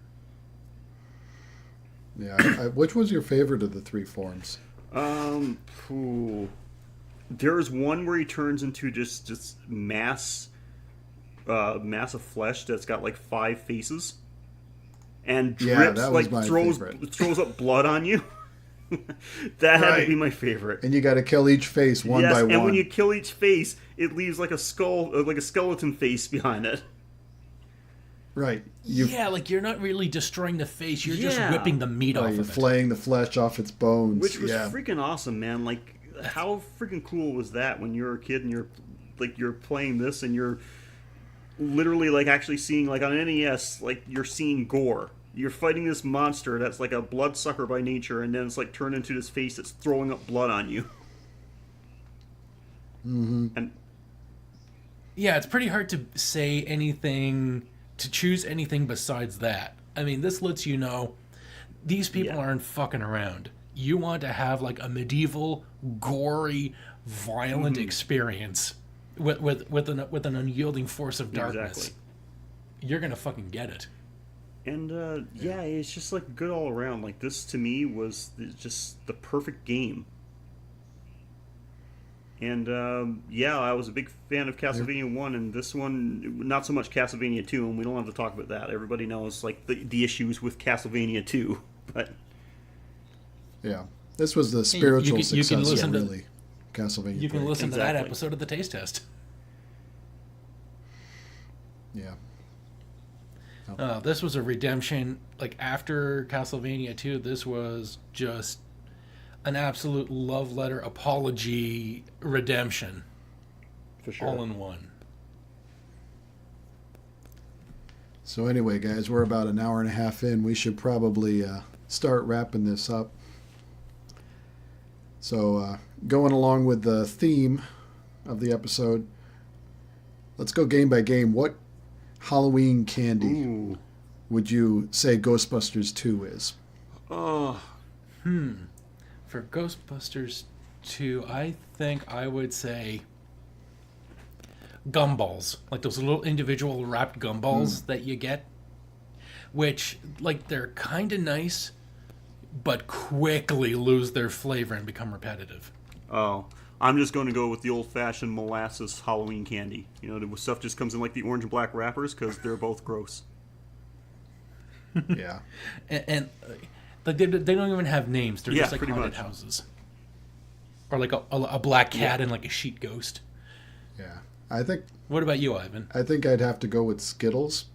Yeah. Which was your favorite of the three forms? There's one where he turns into just mass of flesh that's got 5 faces and drips, that was my throws up blood on you. That had to be my favorite. And you got to kill each face one by one. And when you kill each face, it leaves a skull, a skeleton face behind it. Right. You're not really destroying the face. You're just whipping the meat off of it. You're flaying the flesh off its bones. Which was freaking awesome, man. How freaking cool was that when you're a kid and you're playing this and you're literally actually seeing on NES you're seeing gore you're fighting this monster that's like a bloodsucker by nature, and then it's like turned into this face that's throwing up blood on you. Mm-hmm. And Yeah, it's pretty hard to say anything, to choose anything besides that. I mean, this lets you know these people aren't fucking around. You want to have like a medieval, gory, violent experience with an unyielding force of darkness. Exactly. You're gonna fucking get it. And it's just like good all around. Like this to me was just the perfect game. And I was a big fan of Castlevania 1, and this one, not so much Castlevania 2, and we don't have to talk about that. Everybody knows like the issues with Castlevania 2, but Yeah, this was the spiritual you success can listen of to- really Castlevania. You can 3. listen to that Exactly. episode of the Taste Test. Yeah. This was a redemption. Like after Castlevania 2, this was just an absolute love letter, apology, redemption, for sure. all in one. So anyway, guys, we're about an hour and a half in. We should probably start wrapping this up. So going along with the theme of the episode, let's go game by game. What Halloween candy Ooh. would you say Ghostbusters 2 is? Oh, For Ghostbusters 2, I think I would say gumballs. Like those little individual wrapped gumballs that you get. Which, like, they're kind of nice, but quickly lose their flavor and become repetitive. oh. I'm just going to go with the old-fashioned molasses Halloween candy. You know, the stuff just comes in like the orange and black wrappers because they're both gross. Yeah. And like they don't even have names. They're Yeah, just like pretty haunted much. houses. Or like a black cat and like a sheet ghost. Yeah. I think What about you, Ivan? I'd have to go with Skittles,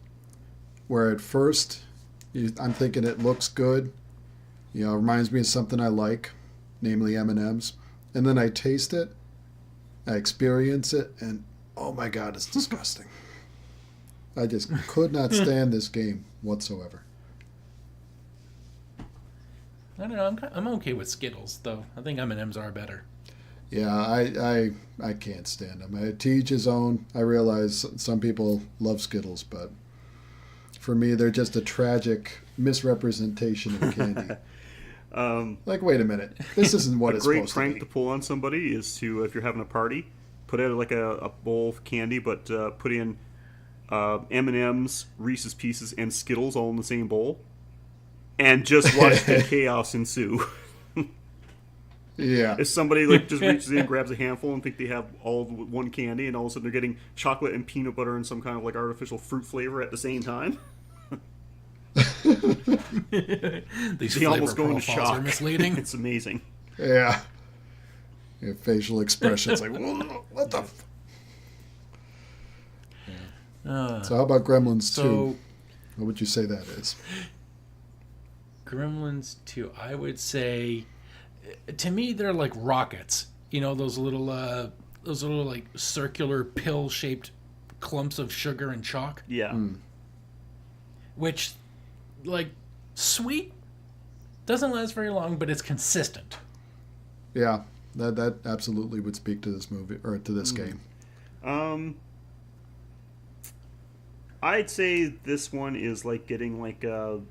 where at first I'm thinking it looks good. You know, it reminds me of something I like, namely M&Ms. And then I taste it, I experience it, and oh my God, it's disgusting. I just could not stand this game whatsoever. I don't know. I'm okay with Skittles though. I think M&Ms are better. Yeah, I can't stand them. To each his own. I realize some people love Skittles, but for me, they're just a tragic misrepresentation of candy. Like, wait a minute, this isn't what A it's great supposed prank to to be. pull on somebody is to, if you're having a party, put out like a bowl of candy, but put in M&M's, Reese's Pieces, and Skittles all in the same bowl, and just watch the chaos ensue. Yeah, If somebody like just reaches in, grabs a handful, and think they have all of one candy, and all of a sudden they're getting chocolate and peanut butter and some kind of like artificial fruit flavor at the same time, These they flavor almost go into profiles shock. are misleading. It's amazing. yeah. Your facial expressions like, "Whoa, what the? So how about Gremlins 2? So What would you say that is? Gremlins 2, I would say, to me, they're like rockets. You know, those little like circular pill-shaped clumps of sugar and chalk, Yeah. which, like, sweet, doesn't last very long, but it's consistent. Yeah, that absolutely would speak to this movie or to this game. I'd say this one is like getting like a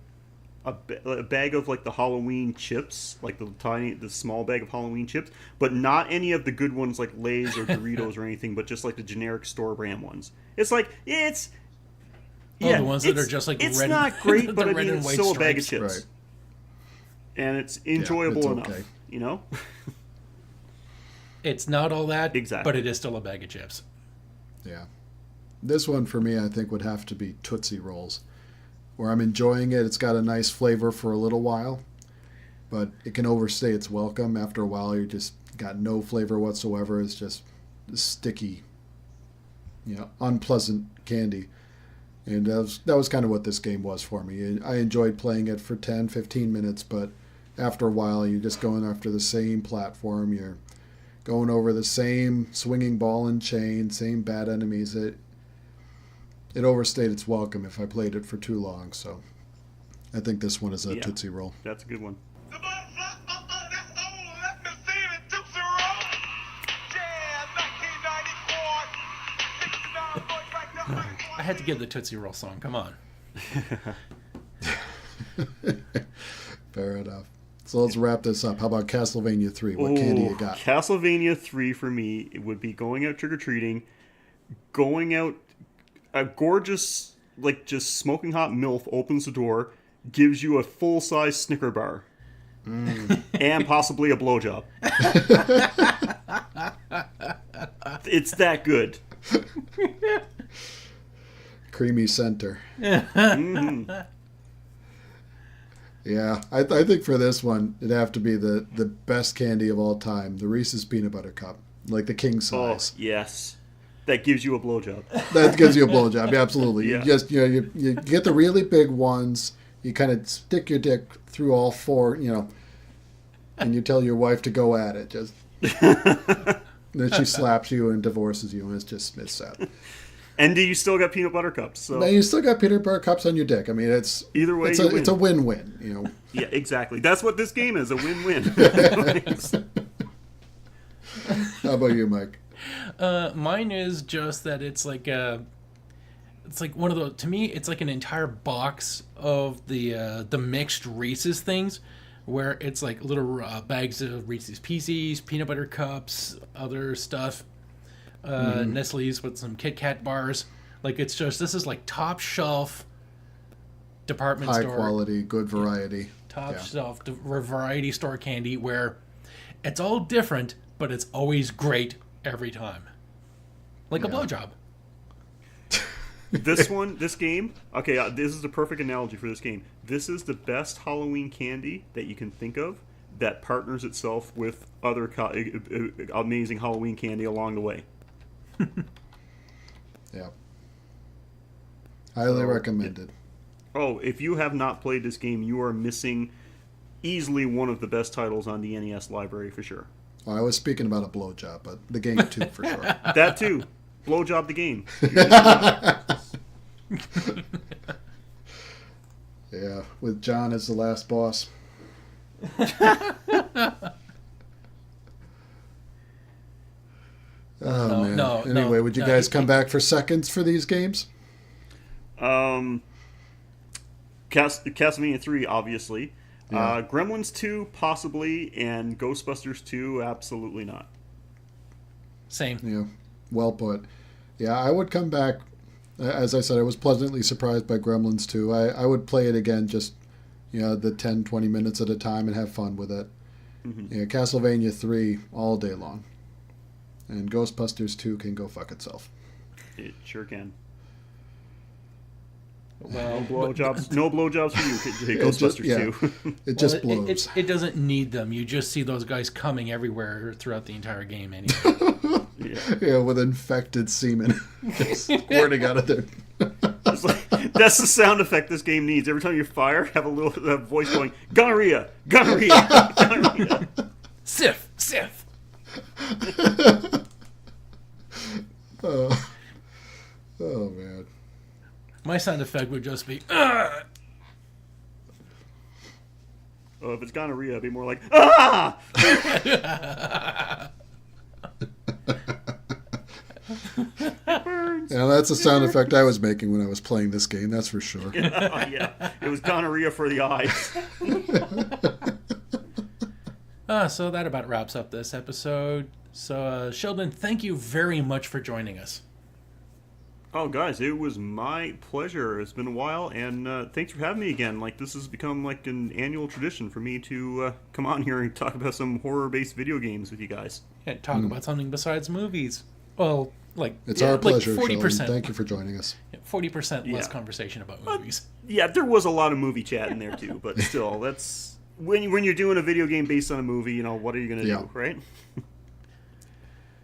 bag of like the Halloween chips, like the small bag of Halloween chips, but not any of the good ones like Lay's or Doritos or anything, but just like the generic store brand ones. It's like The ones that are just like it's red. not great, the but I red mean and it's white still a bag of stripes. chips, Right. and it's enjoyable enough. okay. You know, It's not all that, Exactly. but it is still a bag of chips. Yeah. This one for me, I think, would have to be Tootsie Rolls, where I'm enjoying it. It's got a nice flavor for a little while, but it can overstay its welcome. After a while, you just got no flavor whatsoever. It's just sticky, unpleasant candy. And that was kind of what this game was for me. I enjoyed playing it for 10, 15 minutes, but after a while, you're just going after the same platform. You're going over the same swinging ball and chain, same bad enemies. It overstayed its welcome if I played it for too long. So I think this one is a Yeah. Tootsie Roll. That's a good one. I had to give the Tootsie Roll song. Come on. Fair enough. So let's wrap this up. How about Castlevania 3? What candy you got? Castlevania 3 for me, it would be going out trick-or-treating, going out, a gorgeous, like, just smoking hot MILF opens the door, gives you a full-size Snicker bar. And possibly a blowjob. It's that good. Creamy center. Mm-hmm. Yeah, I think for this one, it'd have to be the best candy of all time, the Reese's Peanut Butter Cup, like the king Oh, size. yes. That gives you a blowjob. That gives you a blowjob, absolutely. Yeah. You just you get the really big ones. You kind of stick your dick through all four, and you tell your wife to go at it. Just then she slaps you and divorces you, and it's sad. And you still got peanut butter cups. So Now you still got peanut butter cups on your dick. I mean, either way, it's a win-win. Yeah, exactly. That's what this game is, a win-win. How about you, Mike? Mine is just that it's like one of those. To me, it's like an entire box of the mixed Reese's things, where it's like little bags of Reese's Pieces, peanut butter cups, other stuff, Nestle's with some Kit Kat bars. Like this is like top shelf department High store, quality, good variety. top shelf variety store candy where it's all different, but it's always great every time. Like a blowjob. This game, okay, this is the perfect analogy for this game. This is the best Halloween candy that you can think of that partners itself with other amazing Halloween candy along the way. Yeah. Highly recommended. Oh, if you have not played this game, you are missing easily one of the best titles on the NES library for sure. Well, I was speaking about a blowjob, but the game too, for sure. That too. Blowjob the game. Yeah, with John as the last boss. Oh, man. Anyway, would you guys come back for seconds for these games? Castlevania 3, obviously. Yeah. Gremlins 2, possibly. And Ghostbusters 2, absolutely not. Same. Yeah, well put. Yeah, I would come back. As I said, I was pleasantly surprised by Gremlins 2. I would play it again just, the 10, 20 minutes at a time and have fun with it. Mm-hmm. Yeah, Castlevania 3 all day long. And Ghostbusters 2 can go fuck itself. It sure can. Well, No blowjobs for you, Ghostbusters 2. It just blows. It doesn't need them. You just see those guys coming everywhere throughout the entire game anyway. Yeah, with infected semen just squirting out of there. That's the sound effect this game needs. Every time you fire, have a little voice going, gonorrhea, gonorrhea, gonorrhea. Sif, Sif. Oh, man. My sound effect would just be, Oh, if it's gonorrhea, it'd be more like, ah! Yeah, that's the sound effect I was making when I was playing this game, that's for sure. Yeah, it was gonorrhea for the eyes. So that about wraps up this episode. So, Sheldon, thank you very much for joining us. Oh, guys, it was my pleasure. It's been a while, and thanks for having me again. Like, this has become like an annual tradition for me to come on here and talk about some horror-based video games with you guys. Yeah, talk about something besides movies. Well, it's our pleasure, 40%. Sheldon. Thank you for joining us. 40% less conversation about movies. Yeah, there was a lot of movie chat in there too, but still, that's when you're doing a video game based on a movie. What are you gonna do, right?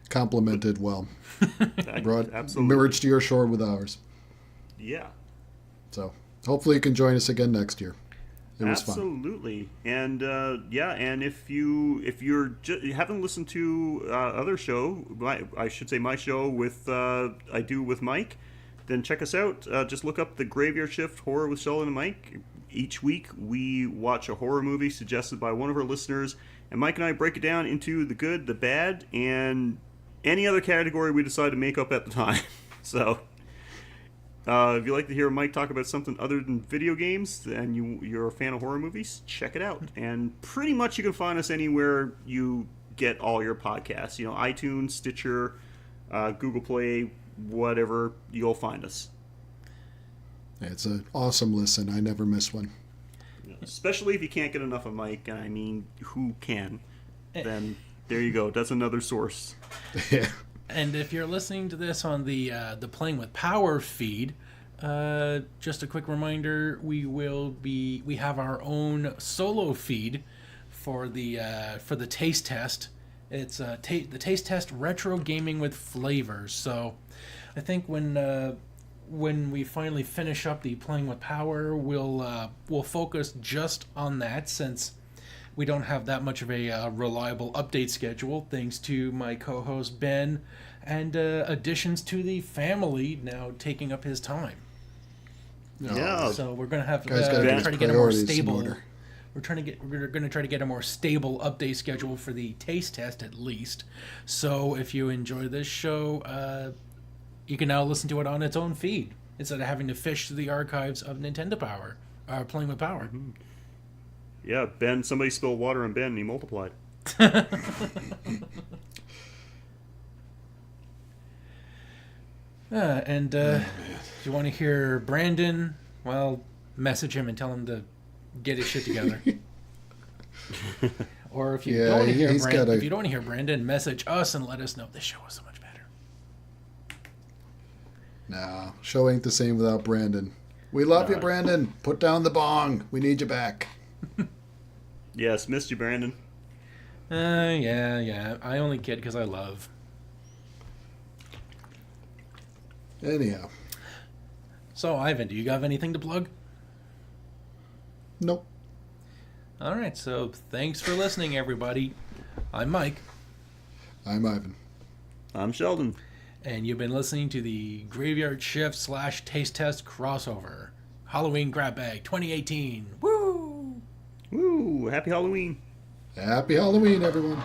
Complimented well. Brought Absolutely. merged your shore with ours. Yeah. So hopefully you can join us again next year. It was fun. Absolutely. And and if you haven't listened to other show, I should say my show with I do with Mike, then check us out. Just look up the Graveyard Shift Horror with Sheldon and Mike. Each week, we watch a horror movie suggested by one of our listeners, and Mike and I break it down into the good, the bad, and any other category we decide to make up at the time. So, if you'd like to hear Mike talk about something other than video games and you're a fan of horror movies, check it out. And pretty much you can find us anywhere you get all your podcasts. You know, iTunes, Stitcher, Google Play, whatever, you'll find us. It's an awesome listen. I never miss one. Especially if you can't get enough of Mike, and I mean, who can? Then there you go. That's another source. Yeah. And if you're listening to this on the Playing with Power feed, just a quick reminder: we have our own solo feed for the taste test. It's the taste test retro gaming with flavors. So I think when we finally finish up the Playing with Power, we'll focus just on that, since we don't have that much of a reliable update schedule, thanks to my co-host Ben and additions to the family now taking up his time. Yeah. So we're gonna have Guys gotta try get to get a more priorities in stable. order. We're gonna try to get a more stable update schedule for the taste test at least. So if you enjoy this show, you can now listen to it on its own feed instead of having to fish through the archives of Nintendo Power, Playing with Power. Mm-hmm. Yeah, Ben, somebody spilled water on Ben and he multiplied. If you want to hear Brandon, well, message him and tell him to get his shit together. Or if you don't want to hear Brandon, if you don't want to hear Brandon, message us and let us know this show was so much better. No, show ain't the same without Brandon. We love you, Brandon. Put down the bong. We need you back. Yes, missed you, Brandon. Yeah. I only kid because I love. Anyhow. So, Ivan, do you have anything to plug? Nope. All right, so thanks for listening, everybody. I'm Mike. I'm Ivan. I'm Sheldon. And you've been listening to the Graveyard Shift / Taste Test crossover. Halloween Grab Bag 2018. Woo! Woo! Happy Halloween. Happy Halloween, everyone.